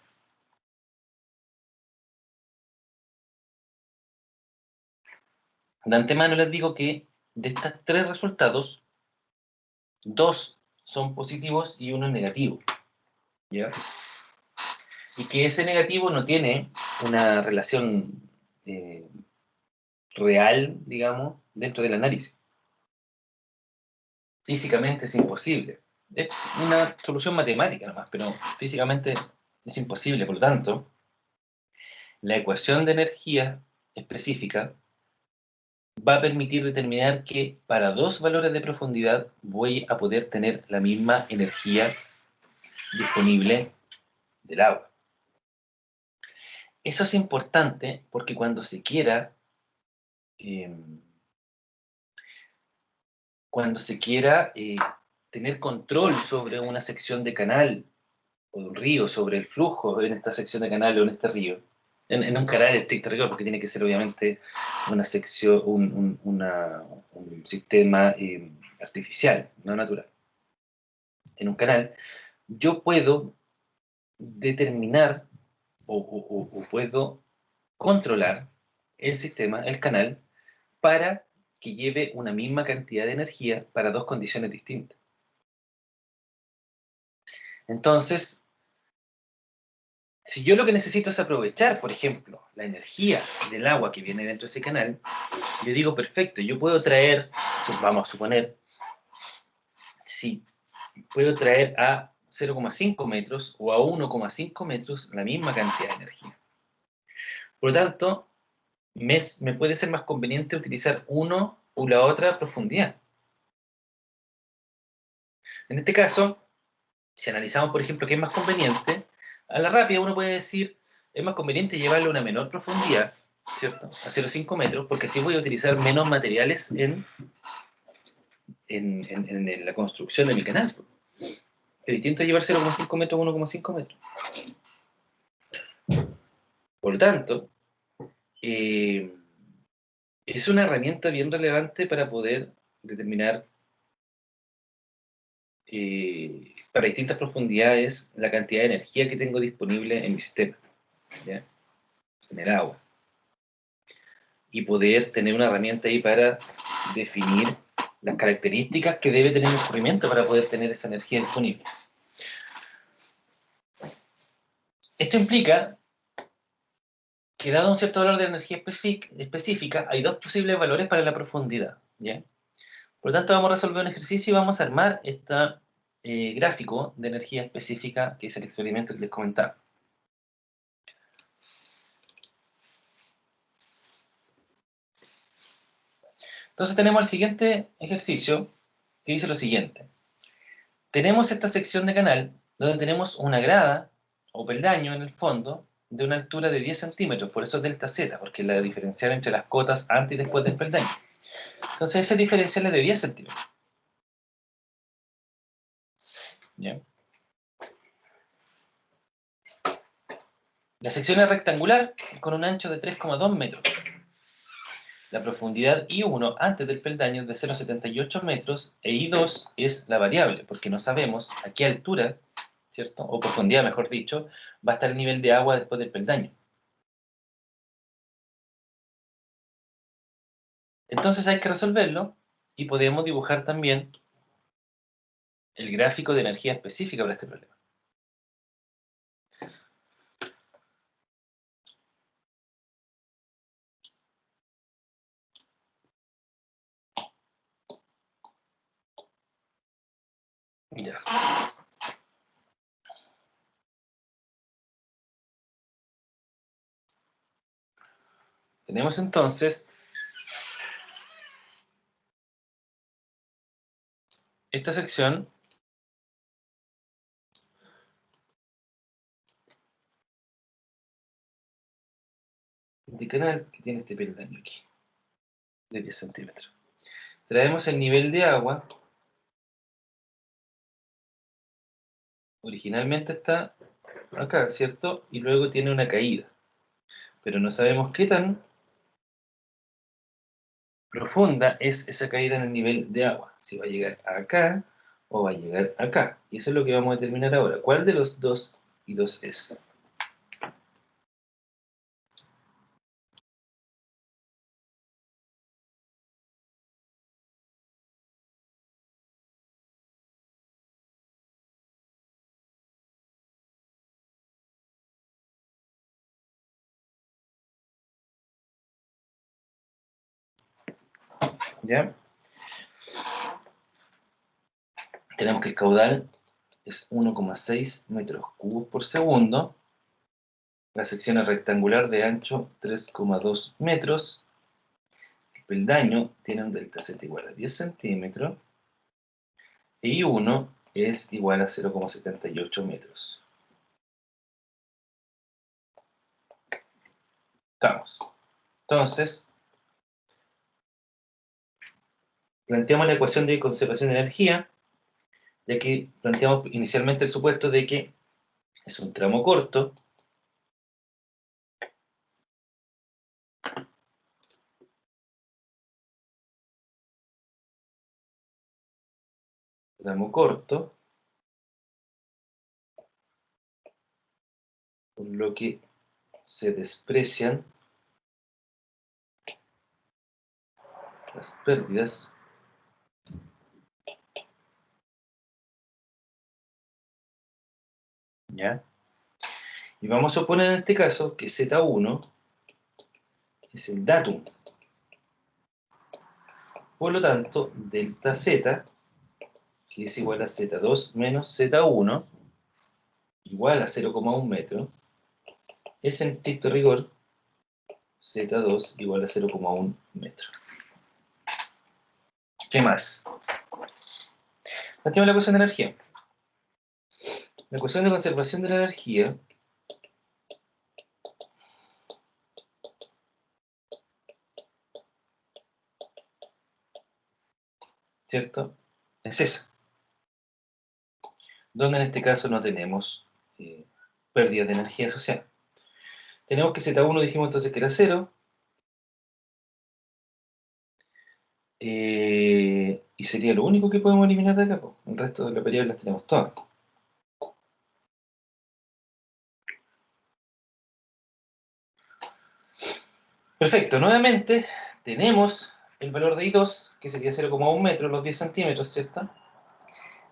De antemano les digo que de estos tres resultados, dos son positivos y uno es negativo. ¿Ya? Y que ese negativo no tiene una relación real, digamos, dentro del análisis. Físicamente es imposible. Es una solución matemática nomás, pero físicamente es imposible. Por lo tanto, la ecuación de energía específica va a permitir determinar que para dos valores de profundidad voy a poder tener la misma energía disponible del agua. Eso es importante porque eh, cuando se quiera tener control sobre una sección de canal o de un río, sobre el flujo en esta sección de canal o en este río, en un canal estricto rigor, porque tiene que ser obviamente una sección, un sistema artificial, no natural. En un canal, yo puedo determinar o puedo controlar el sistema, el canal, para que lleve una misma cantidad de energía para dos condiciones distintas. Entonces, si yo lo que necesito es aprovechar, por ejemplo, la energía del agua que viene dentro de ese canal, yo digo, perfecto, yo puedo traer, vamos a suponer, si puedo traer a 0,5 metros o a 1,5 metros la misma cantidad de energía. Por lo tanto, me puede ser más conveniente utilizar uno o la otra profundidad. En este caso, si analizamos, por ejemplo, qué es más conveniente, a la rápida uno puede decir, es más conveniente llevarlo a una menor profundidad, ¿cierto? A 0,5 metros, porque así voy a utilizar menos materiales en la construcción de mi canal. Es distinto llevar 0,5 metros a 1,5 metros. Por lo tanto, es una herramienta bien relevante para poder determinar para distintas profundidades la cantidad de energía que tengo disponible en mi sistema, ¿ya? En el agua. Y poder tener una herramienta ahí para definir las características que debe tener el escurrimiento para poder tener esa energía disponible. Esto implica que dado un cierto valor de energía específica, hay dos posibles valores para la profundidad, ¿ya? Por lo tanto, vamos a resolver un ejercicio y vamos a armar este gráfico de energía específica, que es el experimento que les comentaba. Entonces tenemos el siguiente ejercicio, que dice lo siguiente. Tenemos esta sección de canal, donde tenemos una grada, o peldaño en el fondo, de una altura de 10 centímetros, por eso delta Z, porque es la diferencial entre las cotas antes y después del peldaño. Entonces ese diferencial es de 10 centímetros. ¿Bien? La sección es rectangular, con un ancho de 3,2 metros. La profundidad I1 antes del peldaño es de 0,78 metros e I2 es la variable, porque no sabemos a qué altura, ¿cierto? O profundidad, mejor dicho, va a estar el nivel de agua después del peldaño. Entonces hay que resolverlo y podemos dibujar también el gráfico de energía específica para este problema. Ya. Tenemos entonces esta sección de canal que tiene este peldaño aquí, de 10 centímetros. Traemos el nivel de agua. Originalmente está acá, ¿cierto? Y luego tiene una caída. Pero no sabemos qué tan profunda es esa caída en el nivel de agua. Si va a llegar acá o va a llegar acá. Y eso es lo que vamos a determinar ahora. ¿Cuál de los dos y dos es? ¿Ya? Tenemos que el caudal es 1,6 metros cúbicos por segundo. La sección es rectangular de ancho 3,2 metros. El peldaño tiene un delta Z igual a 10 centímetros. Y 1 es igual a 0,78 metros. Vamos. Entonces, planteamos la ecuación de conservación de energía, ya que planteamos inicialmente el supuesto de que es un tramo corto, por lo que se desprecian las pérdidas ¿ya? Y vamos a suponer en este caso que Z1 es el datum. Por lo tanto, delta Z, que es igual a Z2 menos Z1, igual a 0,1 metro, es en estricto rigor Z2 igual a 0,1 metro. ¿Qué más? Planteamos la ecuación de energía. La ecuación de conservación de la energía ¿cierto? Es esa. Donde en este caso no tenemos pérdidas de energía asociada. Tenemos que Z1 dijimos entonces que era 0. Y sería lo único que podemos eliminar de acá. Po. El resto de las variables las tenemos todas. Perfecto, nuevamente tenemos el valor de I2, que sería 0,1 metros, los 10 centímetros, ¿cierto?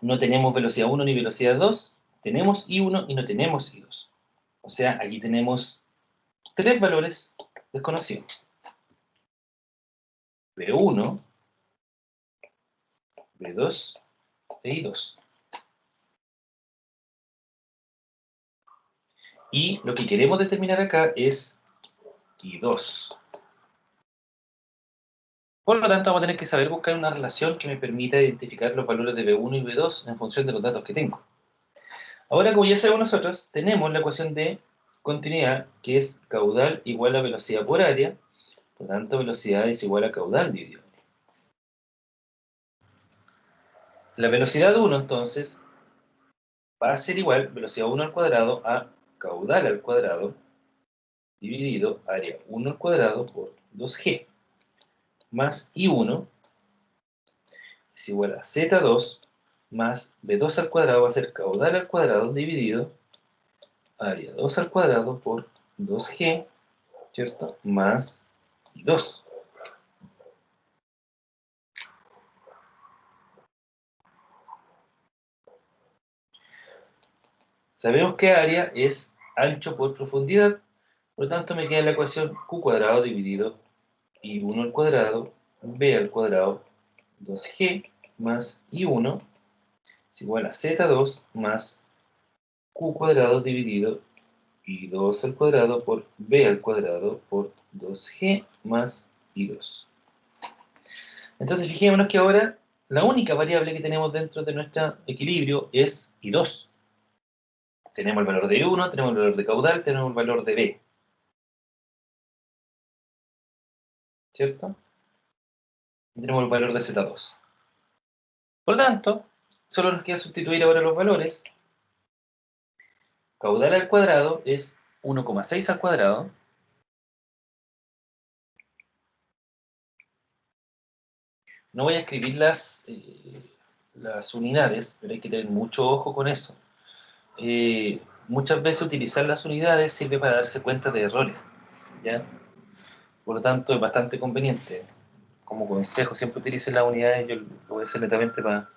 No tenemos velocidad 1 ni velocidad 2, tenemos I1 y no tenemos I2. O sea, aquí tenemos tres valores desconocidos. B1, B2 e I2. Y lo que queremos determinar acá es I2. Por lo tanto, vamos a tener que saber buscar una relación que me permita identificar los valores de B1 y B2 en función de los datos que tengo. Ahora, como ya sabemos nosotros, tenemos la ecuación de continuidad, que es caudal igual a velocidad por área. Por lo tanto, velocidad es igual a caudal dividido área. La velocidad 1, entonces, va a ser igual velocidad 1 al cuadrado a caudal al cuadrado dividido área 1 al cuadrado por 2g, más I1 es igual a Z2 más B2 al cuadrado va a ser caudal al cuadrado dividido área 2 al cuadrado por 2g, ¿cierto? Más I2. Sabemos que área es ancho por profundidad, por lo tanto me queda la ecuación q cuadrado dividido I1 al cuadrado, B al cuadrado, 2g más I1 es igual a Z2 más q cuadrado dividido I2 al cuadrado por B al cuadrado por 2g más I2. Entonces fijémonos que ahora la única variable que tenemos dentro de nuestro equilibrio es I2. Tenemos el valor de I1, tenemos el valor de caudal, tenemos el valor de B. ¿Cierto? Y tenemos el valor de Z2. Por lo tanto, solo nos queda sustituir ahora los valores. Caudal al cuadrado es 1,6 al cuadrado. No voy a escribir las unidades, pero hay que tener mucho ojo con eso. Muchas veces utilizar las unidades sirve para darse cuenta de errores, ¿ya? Por lo tanto, es bastante conveniente. Como consejo, siempre utilicen las unidades. Yo lo voy a hacer netamente para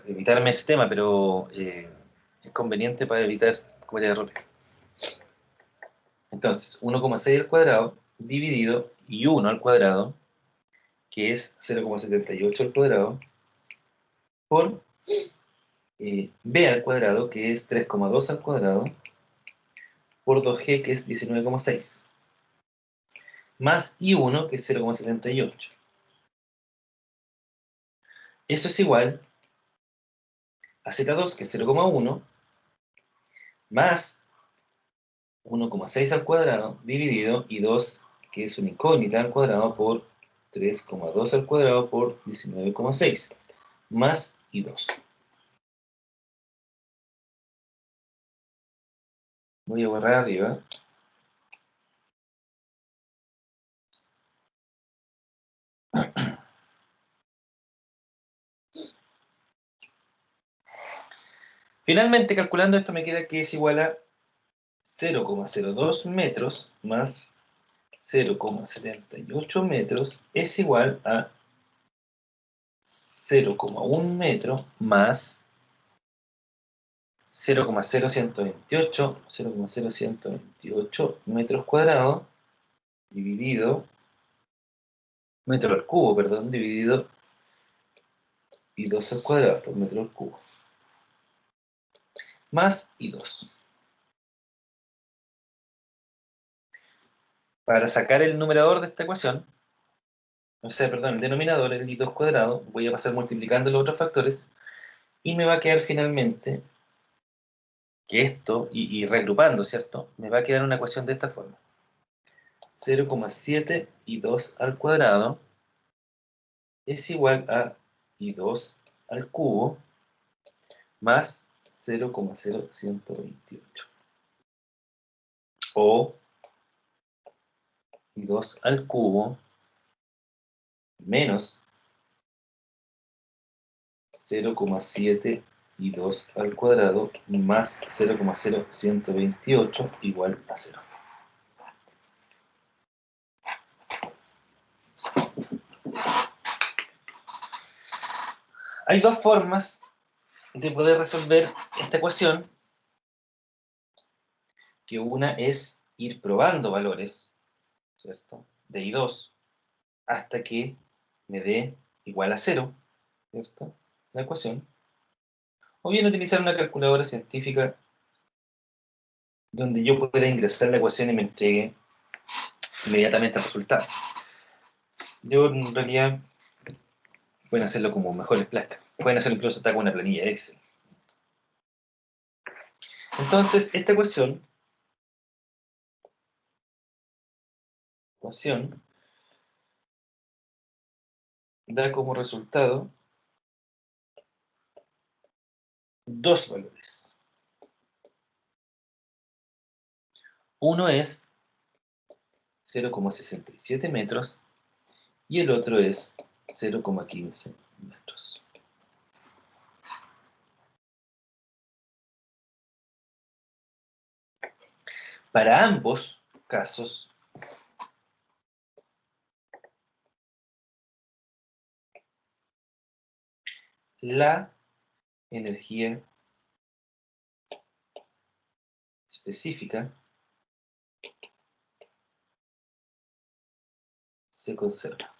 evitarme ese tema, pero es conveniente para evitar cometer errores. Entonces, 1,6 al cuadrado dividido y 1 al cuadrado, que es 0,78 al cuadrado, por b al cuadrado, que es 3,2 al cuadrado, por 2g, que es 19,6, más i1, que es 0,78. Eso es igual a z2, que es 0,1, más 1,6 al cuadrado, dividido i2, que es una incógnita al cuadrado, por 3,2 al cuadrado por 19,6, más i2. Voy a borrar arriba. Finalmente, calculando esto, me queda que es igual a 0,02 metros más 0,78 metros es igual a 0,1 metro más 0,0128 metros cuadrados dividido, metro al cubo, perdón, dividido I2 al cuadrado, esto es metro al cubo, más I2. Para sacar el numerador de esta ecuación, o sea, perdón, el denominador, el I2 cuadrado, voy a pasar multiplicando los otros factores y me va a quedar finalmente que esto, y reagrupando, ¿cierto? Me va a quedar una ecuación de esta forma. 0,7 I2 al cuadrado es igual a I2 al cubo más 0,0128. O I2 al cubo menos 0,7 I2 al cuadrado más 0,0128 igual a 0. Hay dos formas de poder resolver esta ecuación, que una es ir probando valores, ¿cierto?, de I2 hasta que me dé igual a 0, ¿cierto?, la ecuación. O bien utilizar una calculadora científica donde yo pueda ingresar la ecuación y me entregue inmediatamente el resultado. Yo en realidad pueden hacerlo como mejor les plazca. Pueden hacerlo incluso hasta con una planilla de Excel. Entonces, esta ecuación da como resultado dos valores. Uno es 0,67 metros y el otro es 0,15 metros. Para ambos casos, la energía específica se conserva.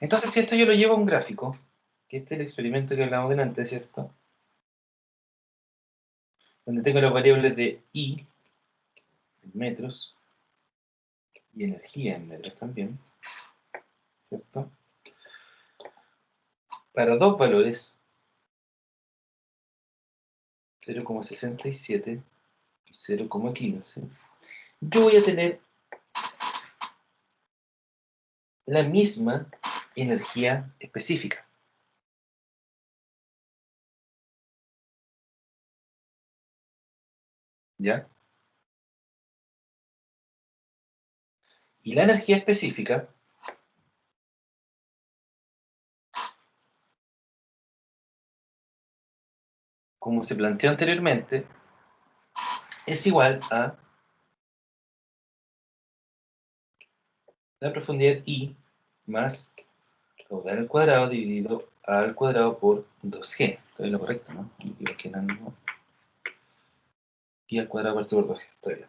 Entonces, si esto yo lo llevo a un gráfico, que este es el experimento que hablamos delante, ¿cierto?, donde tengo las variables de I en metros y energía en metros también, ¿cierto? Para dos valores, 0,67 y 0,15, yo voy a tener la misma energía específica. ¿Ya? Y la energía específica como se planteó anteriormente, es igual a la profundidad I más caudal al cuadrado dividido A al cuadrado por 2G. Esto es lo correcto, ¿no? Me equivoqué en algo. I al cuadrado partido por 2G. Está bien.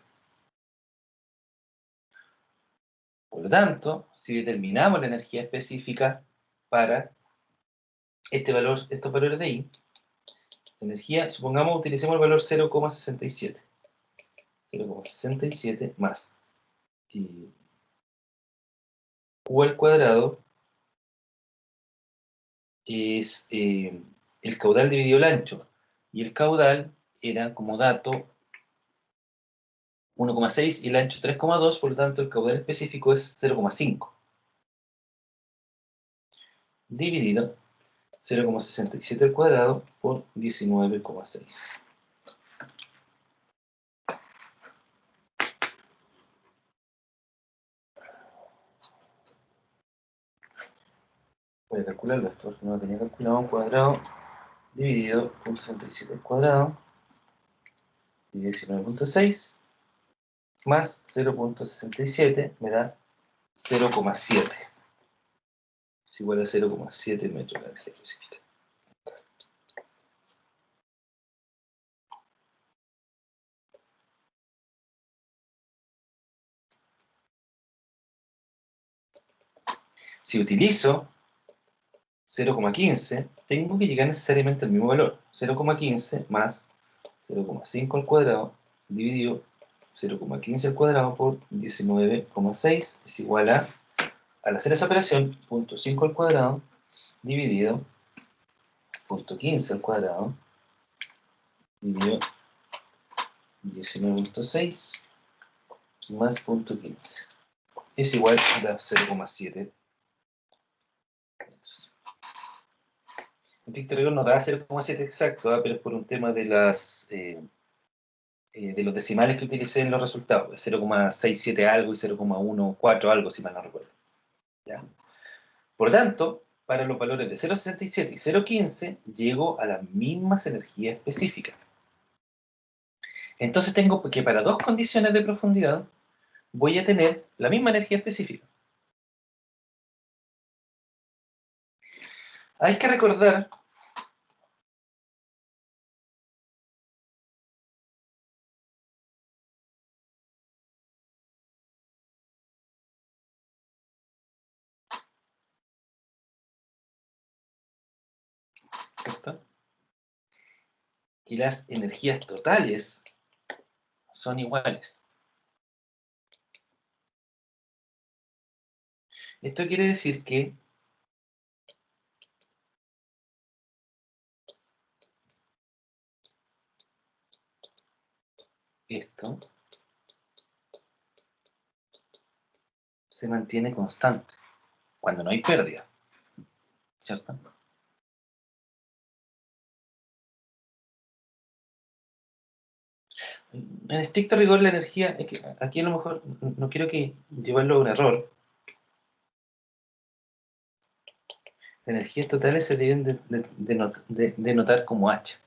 Por lo tanto, si determinamos la energía específica para estos valores de I, la energía, supongamos, utilicemos el valor 0,67. 0,67 más Q al cuadrado es el caudal dividido el ancho. Y el caudal era, como dato, 1,6 y el ancho 3,2, por lo tanto el caudal específico es 0,5. Dividido 0,67 al cuadrado por 19,6. Voy a calcularlo esto porque no lo tenía calculado. Un cuadrado dividido 0,67 al cuadrado y 19,6 más 0,67 me da 0,7. Es igual a 0,7 metros la energía específica. Si utilizo 0,15, tengo que llegar necesariamente al mismo valor. 0,15 más 0,5 al cuadrado dividido 0,15 al cuadrado por 19,6 es igual a, al hacer esa operación, 0,5 al cuadrado dividido 0,15 al cuadrado dividido 19,6 más 0,15 es igual a 0,7 metros. En este rigor no da 0,7 exacto, pero es por un tema de de los decimales que utilicé en los resultados, 0,67 algo y 0,14 algo, si mal no recuerdo. ¿Ya? Por lo tanto, para los valores de 0,67 y 0,15, llego a las mismas energías específicas. Entonces tengo que para dos condiciones de profundidad, voy a tener la misma energía específica. Hay que recordar ¿cierto? Que las energías totales son iguales. Esto quiere decir que esto se mantiene constante cuando no hay pérdida, ¿cierto? En estricto rigor la energía, es que aquí a lo mejor no quiero que llevarlo a un error. Las energías totales se deben denotar como H.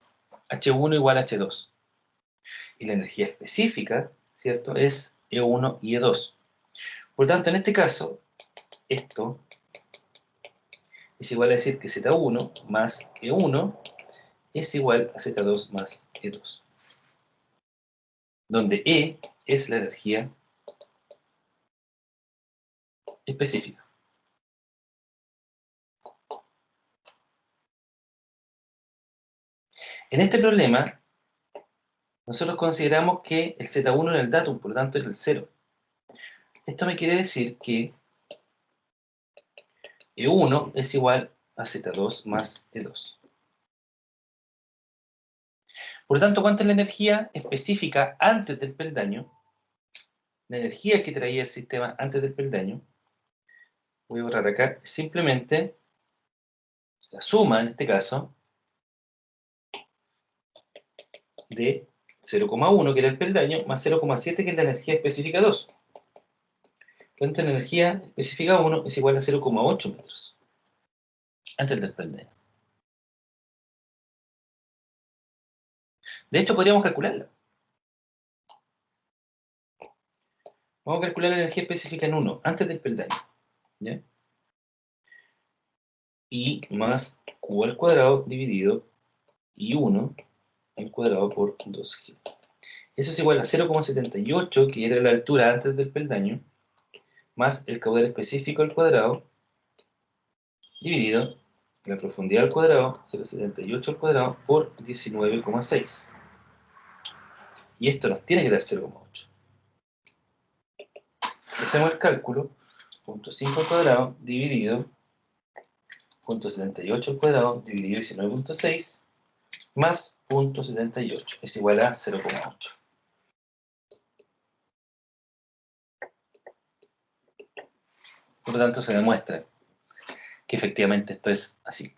H1 igual a H2. Y la energía específica, ¿cierto? Es E1 y E2. Por lo tanto, en este caso, esto es igual a decir que Z1 más E1 es igual a Z2 más E2. Donde E es la energía específica. En este problema, nosotros consideramos que el Z1 era el datum, por lo tanto era el 0. Esto me quiere decir que E1 es igual a Z2 más E2. Por lo tanto, ¿cuánto es la energía específica antes del peldaño? La energía que traía el sistema antes del peldaño, voy a borrar acá, simplemente la suma, en este caso, de 0,1, que era el peldaño, más 0,7, que es la energía específica 2. Por lo tanto, la energía específica 1 es igual a 0,8 metros antes del peldaño. De hecho, podríamos calcularla. Vamos a calcular la energía específica en 1, antes del peldaño. ¿Ya? Y más Q al cuadrado dividido I1 al cuadrado por 2G. Eso es igual a 0,78, que era la altura antes del peldaño, más el caudal específico al cuadrado, dividido la profundidad al cuadrado, 0,78 al cuadrado, por 19,6. Y esto nos tiene que dar 0,8. Hacemos el cálculo, 0,5 al cuadrado, dividido 0,78 al cuadrado, dividido 19,6, más 0,78, es igual a 0,8. Por lo tanto, se demuestra que efectivamente esto es así.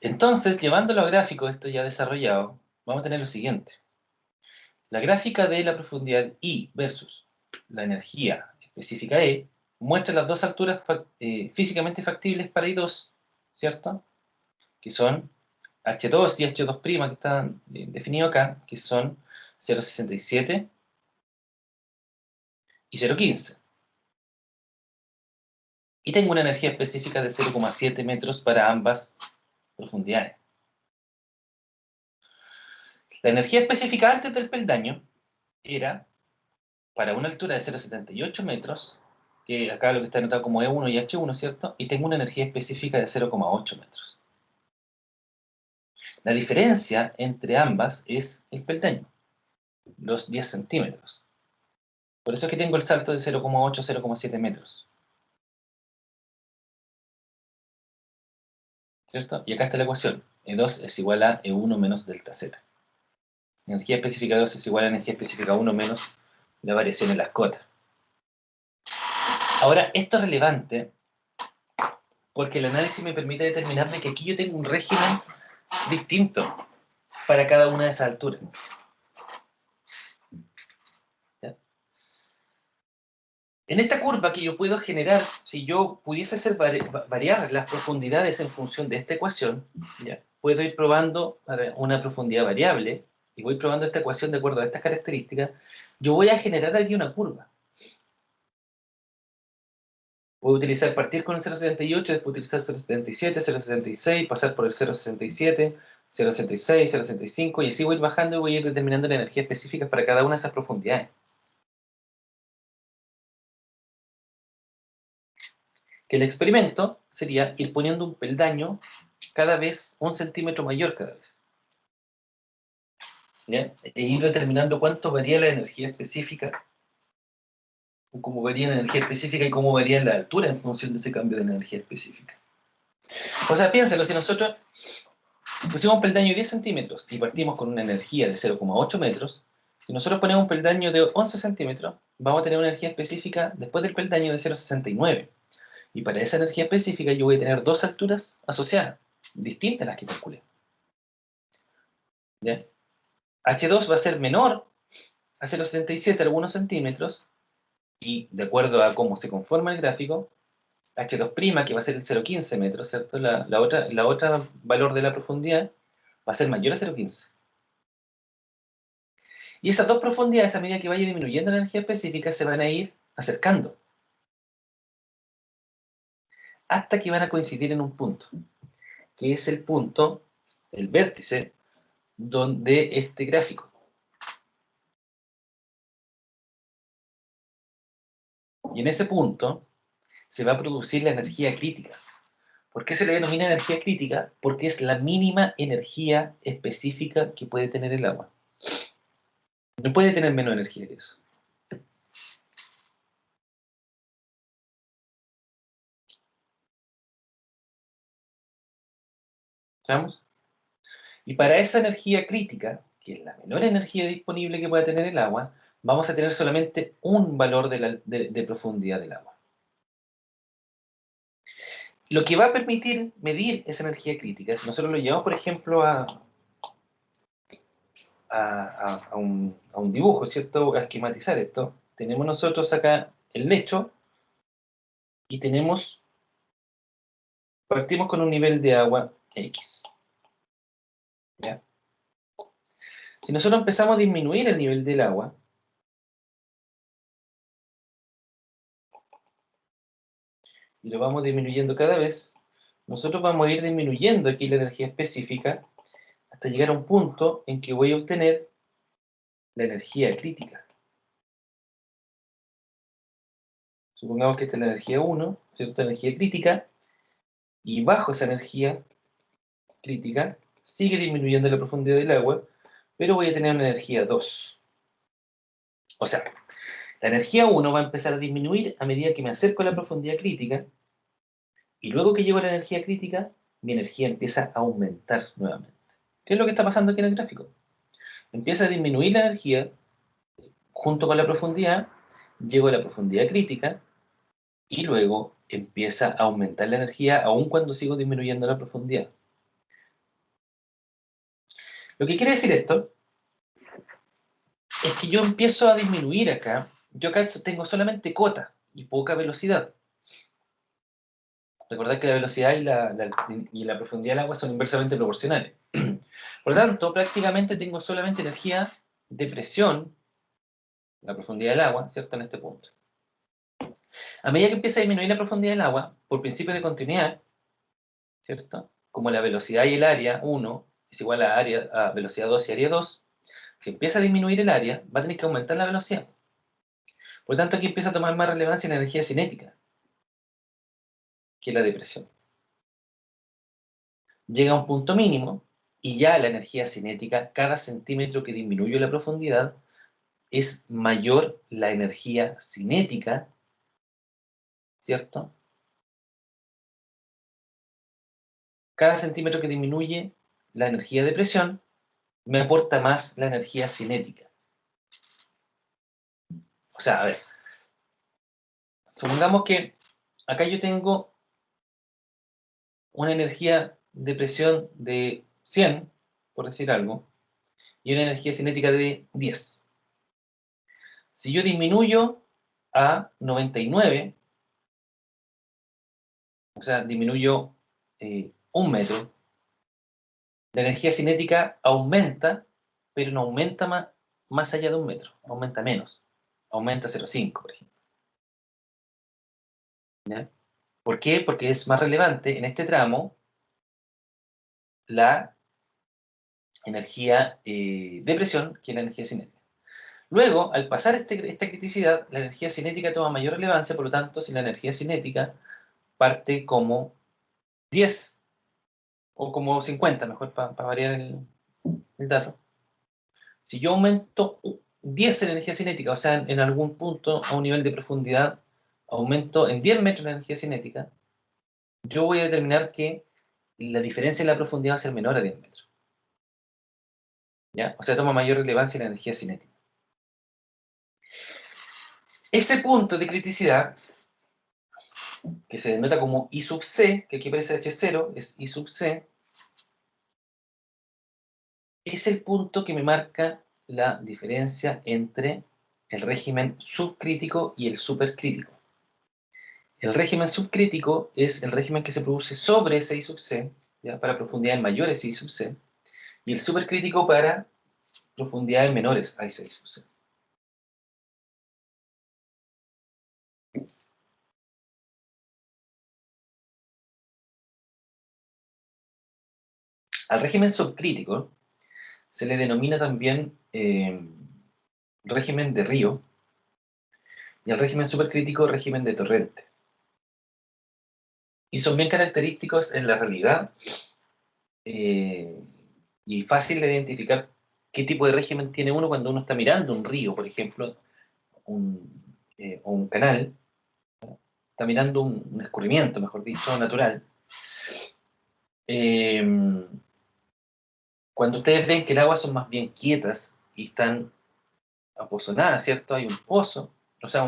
Entonces, llevándolo a gráfico, esto ya desarrollado, vamos a tener lo siguiente. La gráfica de la profundidad I versus la energía específica E muestra las dos alturas físicamente factibles para I2, ¿cierto? Que son H2 y H2', que están definidos acá, que son 0,67 y 0,15. Y tengo una energía específica de 0,7 metros para ambas profundidades. La energía específica antes del peldaño era para una altura de 0,78 metros, que acá lo que está anotado como E1 y H1, ¿cierto? Y tengo una energía específica de 0,8 metros. La diferencia entre ambas es el peldaño, los 10 centímetros. Por eso es que tengo el salto de 0,8 a 0,7 metros. ¿Cierto? Y acá está la ecuación. E2 es igual a E1 menos delta Z. Energía específica 2 es igual a energía específica 1 menos la variación en las cotas. Ahora, esto es relevante porque el análisis me permite determinar de que aquí yo tengo un régimen distinto para cada una de esas alturas. ¿Ya? En esta curva que yo puedo generar, si yo pudiese hacer variar las profundidades en función de esta ecuación, ¿ya? Puedo ir probando una profundidad variable y voy probando esta ecuación de acuerdo a estas características, yo voy a generar aquí una curva. Puedo utilizar, partir con el 0,78, después utilizar 0,77, 0,76, pasar por el 0,67, 0,66, 0,65, y así voy bajando y voy a ir determinando la energía específica para cada una de esas profundidades. Que el experimento sería ir poniendo un peldaño cada vez 1 centímetro mayor cada vez. ¿Ya? E ir determinando cuánto varía la energía específica, o cómo varía la energía específica y cómo varía la altura en función de ese cambio de energía específica. O sea, piénsalo, si nosotros pusimos un peldaño de 10 centímetros y partimos con una energía de 0,8 metros, si nosotros ponemos un peldaño de 11 centímetros, vamos a tener una energía específica después del peldaño de 0,69. Y para esa energía específica yo voy a tener dos alturas asociadas, distintas a las que calculé. ¿Ya? H2 va a ser menor a 0,67 algunos centímetros, y de acuerdo a cómo se conforma el gráfico, H2', que va a ser el 0,15 metros, ¿cierto? La otra valor de la profundidad va a ser mayor a 0,15. Y esas dos profundidades, a medida que vaya disminuyendo la energía específica, se van a ir acercando, hasta que van a coincidir en un punto, que es el punto, el vértice, de este gráfico. Y en ese punto se va a producir la energía crítica. ¿Por qué se le denomina energía crítica? Porque es la mínima energía específica que puede tener el agua. No puede tener menos energía que eso. ¿Estamos? Y para esa energía crítica, que es la menor energía disponible que pueda tener el agua, vamos a tener solamente un valor de profundidad del agua. Lo que va a permitir medir esa energía crítica, si nosotros lo llevamos, por ejemplo, a un dibujo, ¿cierto? A esquematizar esto. Tenemos nosotros acá el lecho y partimos con un nivel de agua X. ¿Ya? Si nosotros empezamos a disminuir el nivel del agua, y lo vamos disminuyendo cada vez, nosotros vamos a ir disminuyendo aquí la energía específica hasta llegar a un punto en que voy a obtener la energía crítica. Supongamos que esta es la energía 1, ¿cierto? La energía crítica, y bajo esa energía crítica sigue disminuyendo la profundidad del agua, pero voy a tener una energía 2. O sea, la energía 1 va a empezar a disminuir a medida que me acerco a la profundidad crítica, y luego que llego a la energía crítica, mi energía empieza a aumentar nuevamente. ¿Qué es lo que está pasando aquí en el gráfico? Empieza a disminuir la energía junto con la profundidad, llego a la profundidad crítica, y luego empieza a aumentar la energía aun cuando sigo disminuyendo la profundidad. Lo que quiere decir esto es que yo empiezo a disminuir acá. Yo acá tengo solamente cota y poca velocidad. Recordad que la velocidad y la profundidad del agua son inversamente proporcionales. Por lo tanto, prácticamente tengo solamente energía de presión, la profundidad del agua, ¿cierto? En este punto. A medida que empieza a disminuir la profundidad del agua, por principio de continuidad, ¿cierto? Como la velocidad y el área 1 es igual a velocidad 2 y área 2, si empieza a disminuir el área, va a tener que aumentar la velocidad. Por lo tanto, aquí empieza a tomar más relevancia la energía cinética que la de presión. Llega a un punto mínimo y ya la energía cinética, cada centímetro que disminuye la profundidad, es mayor la energía cinética, ¿cierto? Cada centímetro que disminuye la energía de presión me aporta más la energía cinética. O sea, a ver, supongamos que acá yo tengo una energía de presión de 100, por decir algo, y una energía cinética de 10. Si yo disminuyo a 99, o sea, disminuyo 1 metro, la energía cinética aumenta, pero no aumenta más allá de 1 metro, aumenta menos, aumenta 0,5, por ejemplo. ¿Ya? ¿Por qué? Porque es más relevante en este tramo la energía de presión que la energía cinética. Luego, al pasar esta criticidad, la energía cinética toma mayor relevancia, por lo tanto, si la energía cinética parte como 10 o como 50, mejor para variar el dato. Si yo aumento 10 en energía cinética, o sea, en algún punto a un nivel de profundidad, aumento en 10 metros la energía cinética, yo voy a determinar que la diferencia en la profundidad va a ser menor a 10 metros. ¿Ya? O sea, toma mayor relevancia la energía cinética. Ese punto de criticidad, que se denota como I sub C, que aquí aparece H0, es I sub C, es el punto que me marca la diferencia entre el régimen subcrítico y el supercrítico. El régimen subcrítico es el régimen que se produce sobre ese I sub C, ¿ya? Para profundidades mayores I sub C, y el supercrítico para profundidades menores a ese I sub C. Al régimen subcrítico se le denomina también régimen de río, y al régimen supercrítico régimen de torrente. Y son bien característicos en la realidad y fácil de identificar qué tipo de régimen tiene uno cuando uno está mirando un río, por ejemplo, o un canal, está mirando un escurrimiento, mejor dicho, natural. Eh, Cuando ustedes ven que el agua son más bien quietas y están apozonadas, ¿cierto? Hay un pozo, o sea,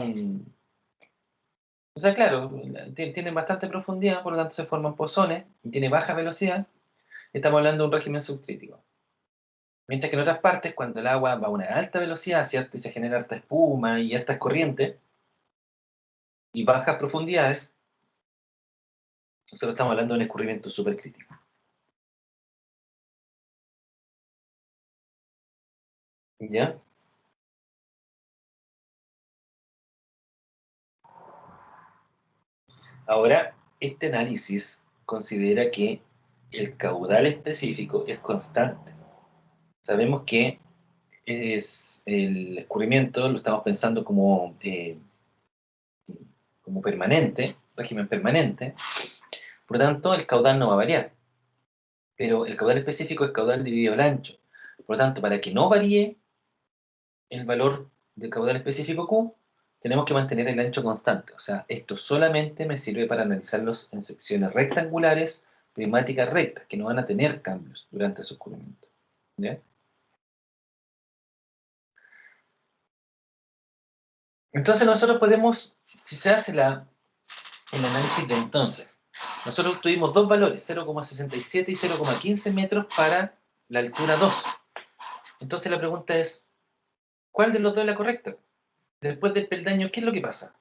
claro, tienen bastante profundidad, por lo tanto se forman pozones y tiene baja velocidad. Estamos hablando de un régimen subcrítico. Mientras que en otras partes, cuando el agua va a una alta velocidad, ¿cierto? Y se genera alta espuma y altas corrientes y bajas profundidades, nosotros estamos hablando de un escurrimiento supercrítico. ¿Ya? Ahora, este análisis considera que el caudal específico es constante. Sabemos que es el escurrimiento, lo estamos pensando como permanente, régimen permanente, por lo tanto el caudal no va a variar, pero el caudal específico es caudal dividido el ancho. Por lo tanto, para que no varíe el valor del caudal específico Q, tenemos que mantener el ancho constante. O sea, esto solamente me sirve para analizarlos en secciones rectangulares, prismáticas rectas, que no van a tener cambios durante su escurrimiento. ¿Ya? Entonces nosotros podemos, si se hace el análisis de entonces, nosotros tuvimos dos valores, 0,67 y 0,15 metros para la altura 2. Entonces la pregunta es, ¿cuál de los dos es la correcta? Después del peldaño, ¿qué es lo que pasa?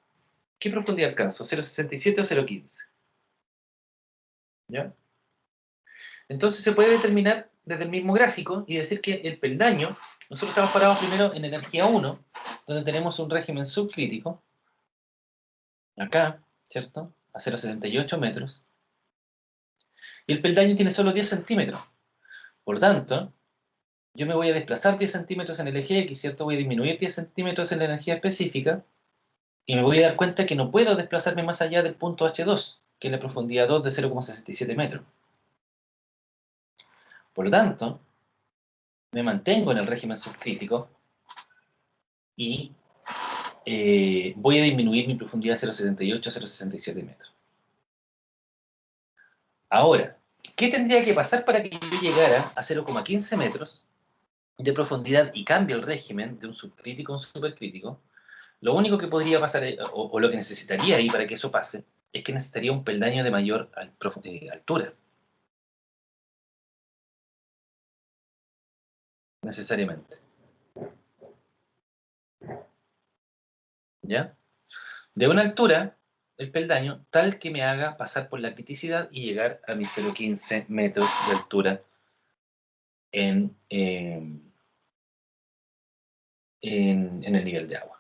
¿Qué profundidad alcanzo? ¿0,67 o 0,15? ¿Ya? Entonces se puede determinar desde el mismo gráfico y decir que el peldaño, nosotros estamos parados primero en energía 1, donde tenemos un régimen subcrítico, acá, ¿cierto? A 0,78 metros, y el peldaño tiene solo 10 centímetros. Por lo tanto, yo me voy a desplazar 10 centímetros en el eje X, ¿cierto? Voy a disminuir 10 centímetros en la energía específica, y me voy a dar cuenta que no puedo desplazarme más allá del punto H2, que es la profundidad 2 de 0,67 metros. Por lo tanto, me mantengo en el régimen subcrítico y voy a disminuir mi profundidad a 0,78 a 0,67 metros. Ahora, ¿qué tendría que pasar para que yo llegara a 0,15 metros de profundidad y cambie el régimen de un subcrítico a un supercrítico? Lo único que podría pasar, o lo que necesitaría ahí para que eso pase, es que necesitaría un peldaño de mayor altura, necesariamente. ¿Ya? De una altura, el peldaño, tal que me haga pasar por la criticidad y llegar a mis 0,15 metros de altura en, en el nivel de agua.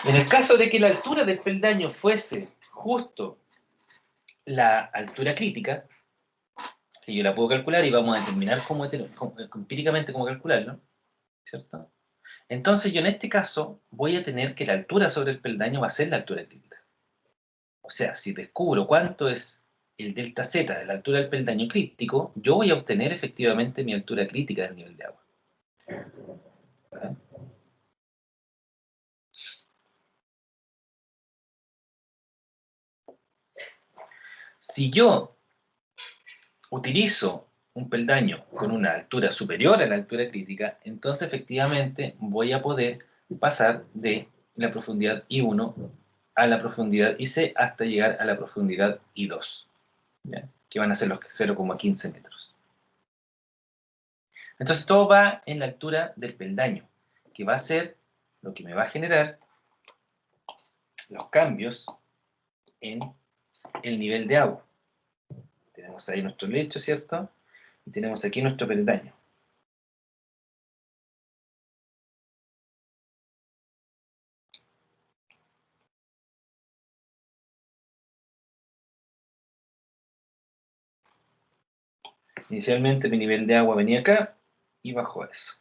En el caso de que la altura del peldaño fuese justo la altura crítica, que yo la puedo calcular y vamos a determinar empíricamente cómo calcularlo, ¿cierto? Entonces yo en este caso voy a tener que la altura sobre el peldaño va a ser la altura crítica. O sea, si descubro cuánto es el delta z de la altura del peldaño crítico, yo voy a obtener efectivamente mi altura crítica del nivel de agua. ¿Verdad? Si yo utilizo un peldaño con una altura superior a la altura crítica, entonces efectivamente voy a poder pasar de la profundidad I1 a la profundidad IC hasta llegar a la profundidad I2, ¿ya? Que van a ser los 0,15 metros. Entonces todo va en la altura del peldaño, que va a ser lo que me va a generar los cambios en el nivel de agua. Tenemos ahí nuestro lecho, ¿cierto? Y tenemos aquí nuestro peldaño. Inicialmente mi nivel de agua venía acá y bajó a eso.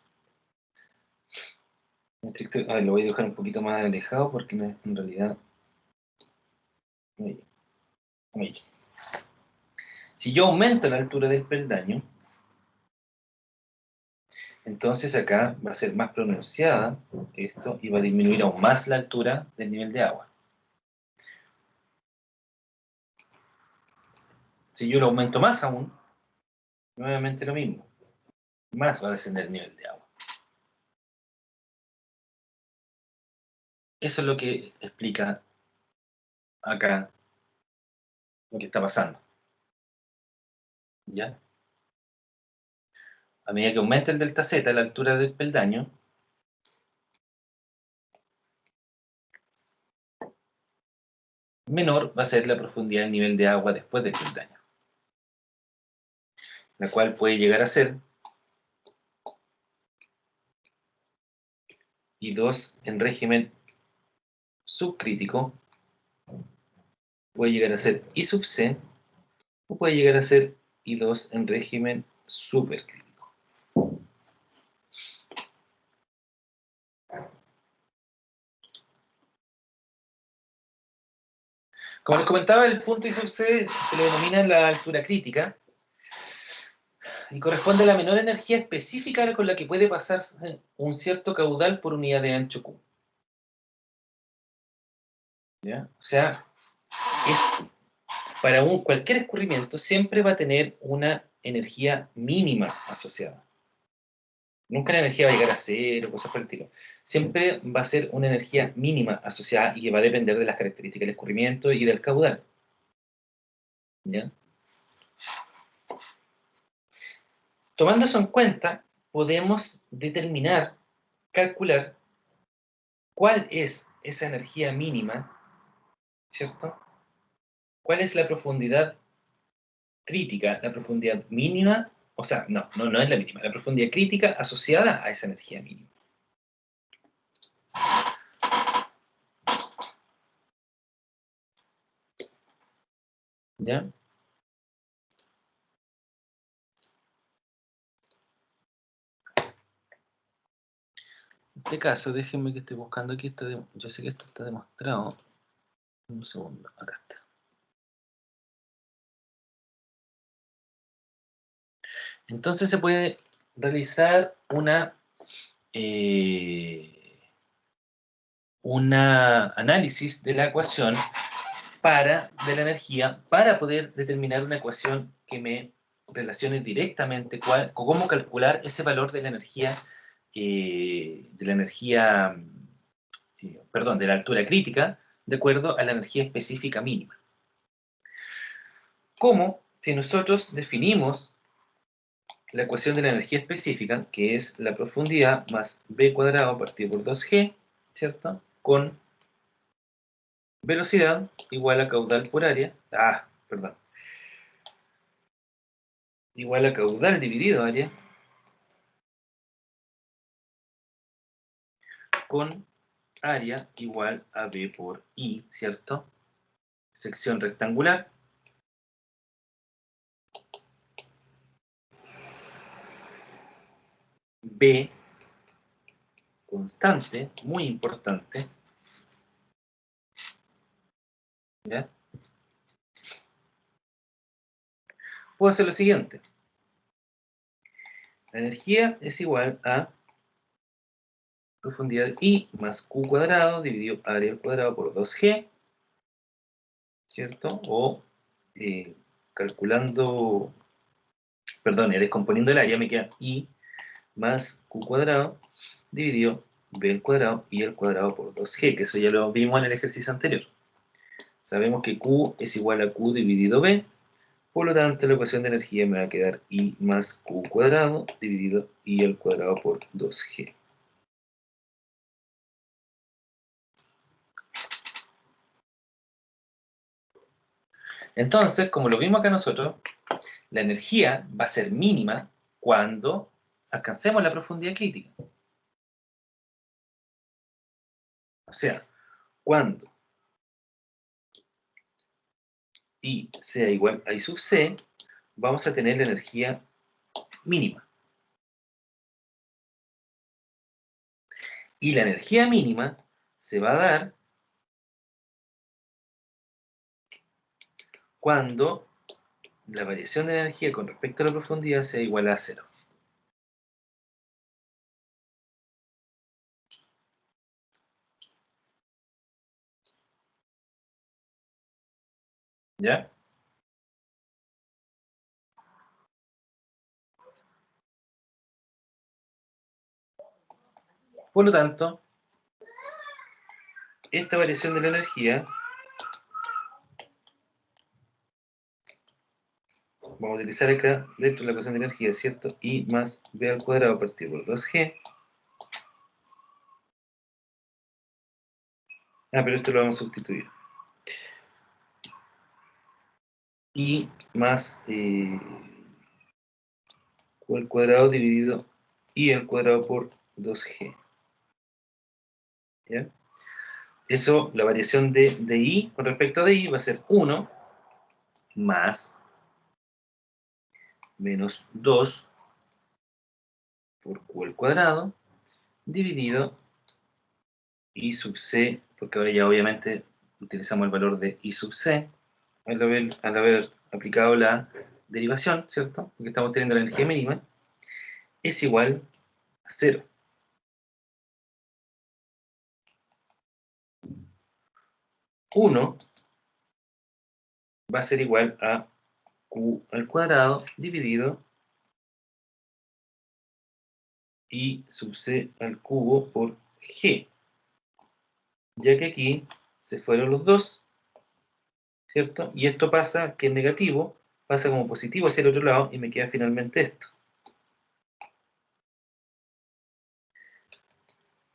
Lo voy a dejar un poquito más alejado porque en realidad... Si yo aumento la altura del peldaño, entonces acá va a ser más pronunciada esto y va a disminuir aún más la altura del nivel de agua. Si yo lo aumento más aún, nuevamente lo mismo. Más va a descender el nivel de agua. Eso es lo que explica acá lo que está pasando. ¿Ya? A medida que aumenta el delta Z, la altura del peldaño, menor va a ser la profundidad del nivel de agua después del peldaño, la cual puede llegar a ser I2 en régimen subcrítico, puede llegar a ser I sub C, o puede llegar a ser I2 en régimen supercrítico. Como les comentaba, el punto I sub C se le denomina la altura crítica y corresponde a la menor energía específica con la que puede pasar un cierto caudal por unidad de ancho Q. ¿Ya? O sea, para cualquier escurrimiento siempre va a tener una energía mínima asociada. Nunca la energía va a llegar a cero, cosas por el estilo. Siempre va a ser una energía mínima asociada y que va a depender de las características del escurrimiento y del caudal. ¿Ya? Tomando eso en cuenta, podemos determinar, calcular cuál es esa energía mínima, ¿cierto? ¿Cuál es la profundidad crítica, la profundidad mínima? O sea, no es la mínima, la profundidad crítica asociada a esa energía mínima. ¿Ya? En este caso, déjenme que estoy buscando aquí, yo sé que esto está demostrado. Un segundo, acá está. Entonces se puede realizar una análisis de la ecuación de la energía para poder determinar una ecuación que me relacione directamente cómo calcular ese valor de la energía, de la altura crítica, de acuerdo a la energía específica mínima. ¿Cómo? Si nosotros definimos la ecuación de la energía específica, que es la profundidad más b cuadrado partido por 2g, ¿cierto? Con velocidad igual a caudal por área, igual a caudal dividido área, con área igual a B por I, ¿cierto? Sección rectangular. B, constante, muy importante. ¿Ya? Puedo hacer lo siguiente. La energía es igual a profundidad I más Q cuadrado dividido área al cuadrado por 2G, ¿cierto? O calculando, perdón, descomponiendo el área me queda I más Q cuadrado dividido B al cuadrado y al cuadrado por 2G, que eso ya lo vimos en el ejercicio anterior. Sabemos que Q es igual a Q dividido B, por lo tanto la ecuación de energía me va a quedar I más Q cuadrado dividido I al cuadrado por 2G. Entonces, como lo vimos acá nosotros, la energía va a ser mínima cuando alcancemos la profundidad crítica. O sea, cuando I sea igual a I sub C, vamos a tener la energía mínima. Y la energía mínima se va a dar cuando la variación de la energía con respecto a la profundidad sea igual a 0. ¿Ya? Por lo tanto, esta variación de la energía, vamos a utilizar acá dentro de la ecuación de energía, ¿cierto? I más B al cuadrado partido por 2G. Pero esto lo vamos a sustituir. I más Q al cuadrado dividido I al cuadrado por 2G. ¿Ya? Eso, la variación de I con respecto a I va a ser 1 más menos 2 por Q al cuadrado dividido I sub C, porque ahora ya obviamente utilizamos el valor de I sub C al haber aplicado la derivación, ¿cierto? Porque estamos teniendo la energía mínima, es igual a 0. Uno va a ser igual a Q al cuadrado dividido I sub C al cubo por G, ya que aquí se fueron los dos, ¿cierto? Y esto pasa, que es negativo, pasa como positivo hacia el otro lado y me queda finalmente esto.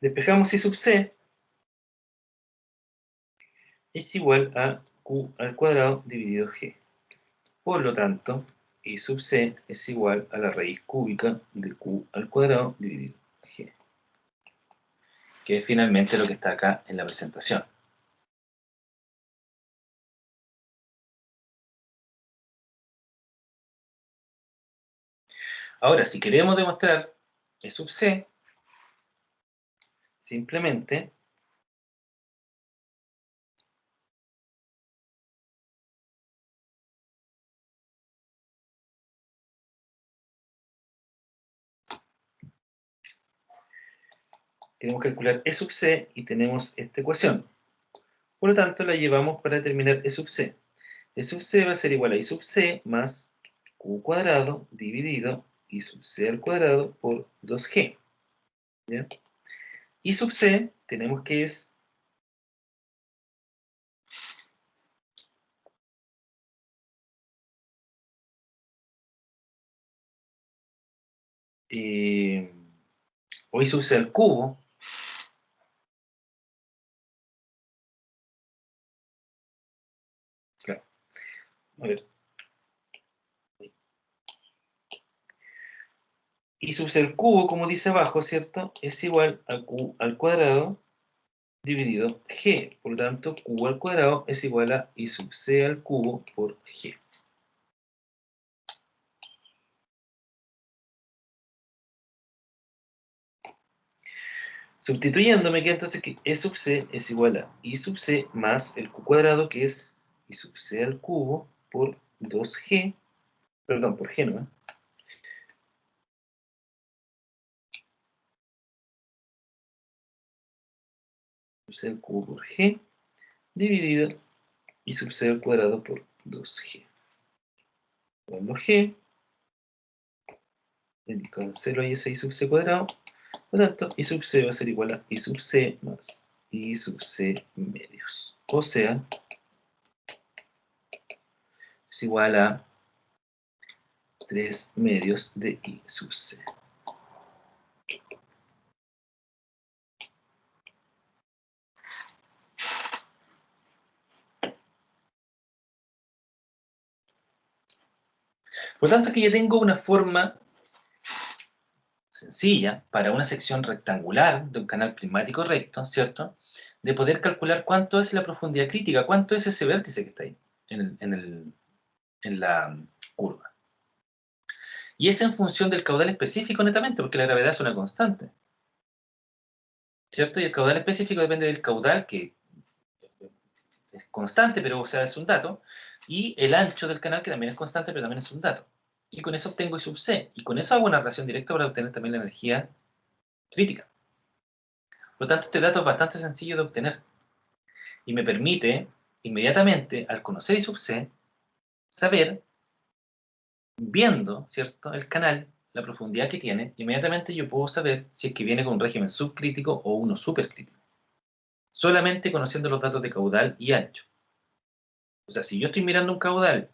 Despejamos I sub C, es igual a Q al cuadrado dividido G. Por lo tanto, I sub C es igual a la raíz cúbica de Q al cuadrado dividido G, que es finalmente lo que está acá en la presentación. Ahora, si queremos demostrar E sub C, simplemente queremos calcular E sub C y tenemos esta ecuación. Por lo tanto, la llevamos para determinar E sub C. E sub C va a ser igual a I sub C más Q cuadrado dividido I sub C al cuadrado por 2G. ¿Ya? I sub C tenemos que es o I sub C al cubo, claro, a ver, I sub C al cubo, como dice abajo, ¿cierto? Es igual a Q al cuadrado dividido G. Por lo tanto, Q al cuadrado es igual a I sub C al cubo por G. Sustituyendo me queda entonces que E sub C es igual a I sub C más el Q cuadrado, que es I sub C al cubo por 2G, perdón, por G, ¿no? C al cubo por G, dividido I sub C al cuadrado por 2G. Cuando G, cancelo ahí ese I sub C cuadrado, por lo tanto, I sub C va a ser igual a I sub C más I sub C medios. O sea, es igual a 3 medios de I sub C. Por lo tanto, aquí ya tengo una forma sencilla para una sección rectangular de un canal prismático recto, ¿cierto? De poder calcular cuánto es la profundidad crítica, cuánto es ese vértice que está ahí en la curva. Y es en función del caudal específico netamente, porque la gravedad es una constante, ¿cierto? Y el caudal específico depende del caudal, que es constante, pero o sea, es un dato, y el ancho del canal, que también es constante, pero también es un dato. Y con eso obtengo I sub C, y con eso hago una relación directa para obtener también la energía crítica. Por lo tanto, este dato es bastante sencillo de obtener, y me permite inmediatamente, al conocer I sub C, saber, viendo, ¿cierto?, el canal, la profundidad que tiene, inmediatamente yo puedo saber si es que viene con un régimen subcrítico o uno supercrítico, solamente conociendo los datos de caudal y ancho. O sea, si yo estoy mirando un caudal,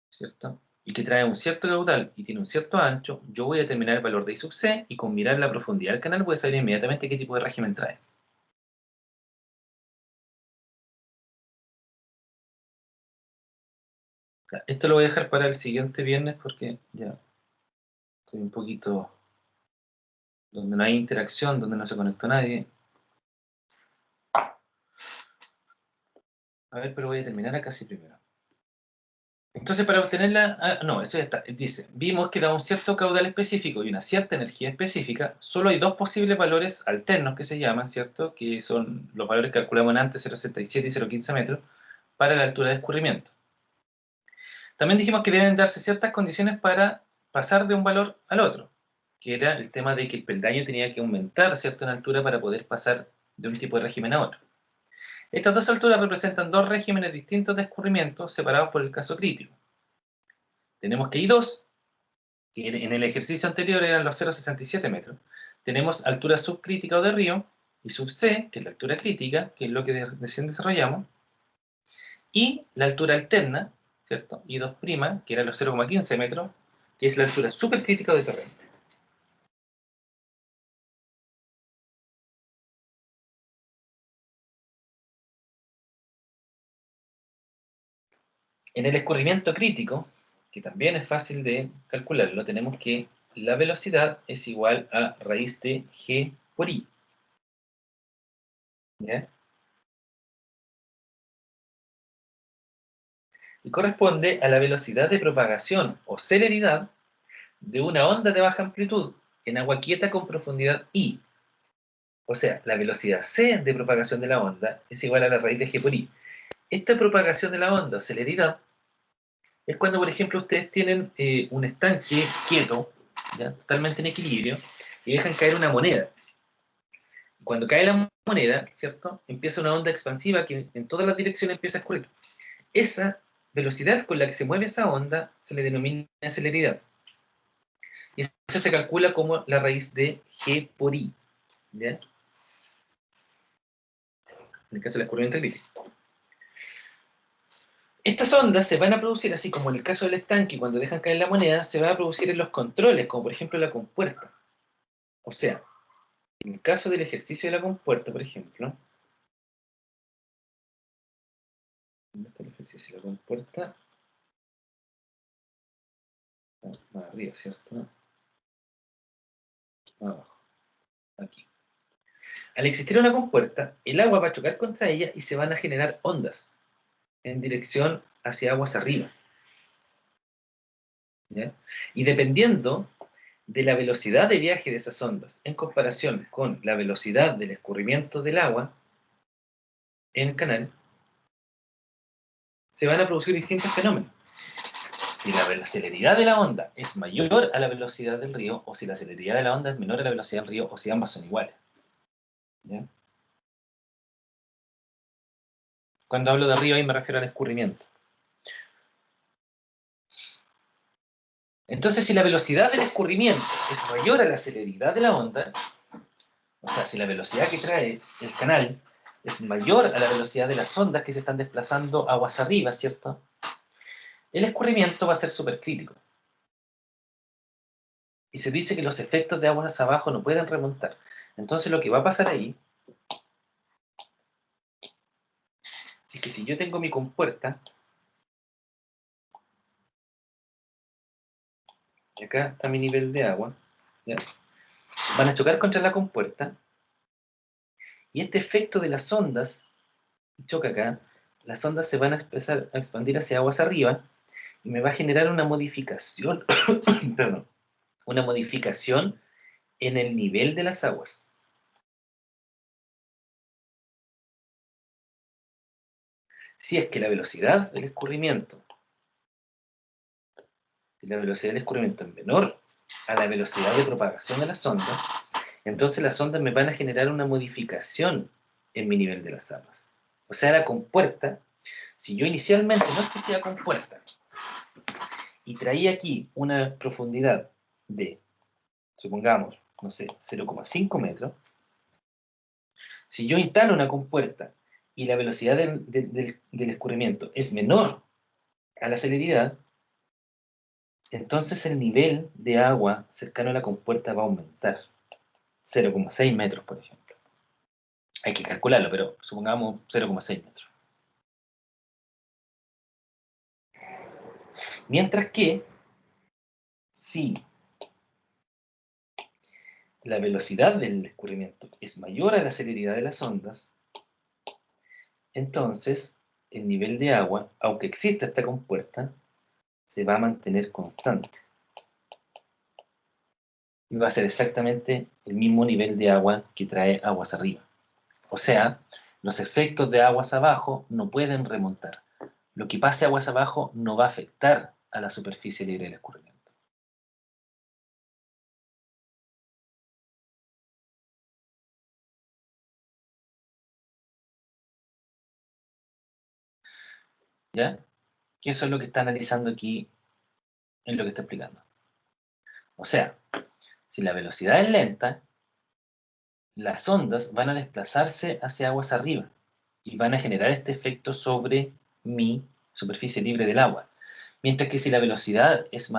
¿cierto?, y que trae un cierto caudal y tiene un cierto ancho, yo voy a determinar el valor de I sub C, y con mirar la profundidad del canal voy a saber inmediatamente qué tipo de régimen trae. Esto lo voy a dejar para el siguiente viernes porque ya estoy un poquito donde no hay interacción, donde no se conectó nadie. A ver, pero voy a terminar acá sí primero. Entonces, para obtenerla, no, eso ya está. Dice, vimos que da un cierto caudal específico y una cierta energía específica. Solo hay dos posibles valores alternos que se llaman, ¿cierto? Que son los valores que calculamos antes, 0,67 y 0,15 metros, para la altura de escurrimiento. También dijimos que deben darse ciertas condiciones para pasar de un valor al otro, que era el tema de que el peldaño tenía que aumentar, ¿cierto?, en altura para poder pasar de un tipo de régimen a otro. Estas dos alturas representan dos regímenes distintos de escurrimiento separados por el caso crítico. Tenemos que I2, que en el ejercicio anterior eran los 0,67 metros. Tenemos altura subcrítica o de río, y sub C, que es la altura crítica, que es lo que recién desarrollamos, y la altura alterna, ¿cierto? I2', que era los 0,15 metros, que es la altura supercrítica de torrente. En el escurrimiento crítico, que también es fácil de calcularlo, tenemos que la velocidad es igual a raíz de G por I. ¿Ya? Y corresponde a la velocidad de propagación o celeridad de una onda de baja amplitud en agua quieta con profundidad I. O sea, la velocidad C de propagación de la onda es igual a la raíz de G por I. Esta propagación de la onda, celeridad, es cuando, por ejemplo, ustedes tienen un estanque quieto, ¿ya?, totalmente en equilibrio, y dejan caer una moneda. Cuando cae la moneda, ¿cierto?, empieza una onda expansiva que en todas las direcciones empieza a escurrir. Esa velocidad con la que se mueve esa onda se le denomina celeridad. Y eso se calcula como la raíz de G por I, ¿ya?, en el caso del escurrimiento crítico. Estas ondas se van a producir, así como en el caso del estanque, cuando dejan caer la moneda, se van a producir en los controles, como por ejemplo la compuerta. O sea, en el caso del ejercicio de la compuerta, por ejemplo, ¿dónde está el ejercicio de la compuerta? Más arriba, ¿cierto? Más abajo, aquí. Al existir una compuerta, el agua va a chocar contra ella y se van a generar ondas en dirección hacia aguas arriba. ¿Ya? Y dependiendo de la velocidad de viaje de esas ondas en comparación con la velocidad del escurrimiento del agua en el canal, se van a producir distintos fenómenos. Si la celeridad de la onda es mayor a la velocidad del río, o si la celeridad de la onda es menor a la velocidad del río, o si ambas son iguales. ¿Ya? Cuando hablo de río ahí me refiero al escurrimiento. Entonces, si la velocidad del escurrimiento es mayor a la celeridad de la onda, o sea, si la velocidad que trae el canal es mayor a la velocidad de las ondas que se están desplazando aguas arriba, ¿cierto? El escurrimiento va a ser súper crítico. Y se dice que los efectos de aguas abajo no pueden remontar. Entonces lo que va a pasar ahí es que si yo tengo mi compuerta, y acá está mi nivel de agua, ¿ya? Van a chocar contra la compuerta, y este efecto de las ondas, choca acá, las ondas se van a empezar a expandir hacia aguas arriba, y me va a generar una modificación, perdón, una modificación en el nivel de las aguas. Si es que la velocidad del escurrimiento, si la velocidad del escurrimiento es menor a la velocidad de propagación de las ondas, entonces las ondas me van a generar una modificación en mi nivel de las aguas. O sea, la compuerta, si yo inicialmente no existía compuerta y traía aquí una profundidad de, supongamos, no sé, 0,5 metros, si yo instalo una compuerta y la velocidad del escurrimiento es menor a la celeridad, entonces el nivel de agua cercano a la compuerta va a aumentar. 0,6 metros, por ejemplo. Hay que calcularlo, pero supongamos 0,6 metros. Mientras que, si la velocidad del escurrimiento es mayor a la celeridad de las ondas, entonces el nivel de agua, aunque exista esta compuerta, se va a mantener constante. Y va a ser exactamente el mismo nivel de agua que trae aguas arriba. O sea, los efectos de aguas abajo no pueden remontar. Lo que pase aguas abajo no va a afectar a la superficie libre del escurrimiento. ¿Ya? Que eso es lo que está analizando aquí en lo que está explicando. O sea, si la velocidad es lenta, las ondas van a desplazarse hacia aguas arriba y van a generar este efecto sobre mi superficie libre del agua. Mientras que si la velocidad es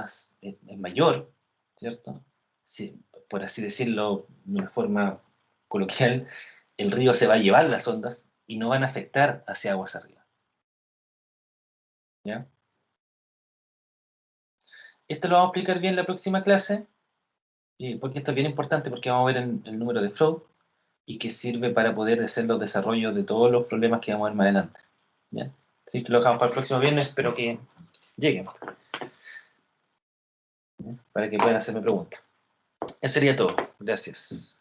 mayor, ¿cierto? Si, por así decirlo de una forma coloquial, el río se va a llevar las ondas y no van a afectar hacia aguas arriba. ¿Ya? Esto lo vamos a explicar bien en la próxima clase, porque esto es bien importante porque vamos a ver el número de Freud y que sirve para poder hacer los desarrollos de todos los problemas que vamos a ver más adelante. ¿Ya? Así que lo dejamos para el próximo viernes, espero que lleguen, ¿ya? Para que puedan hacerme preguntas. Eso sería todo. Gracias.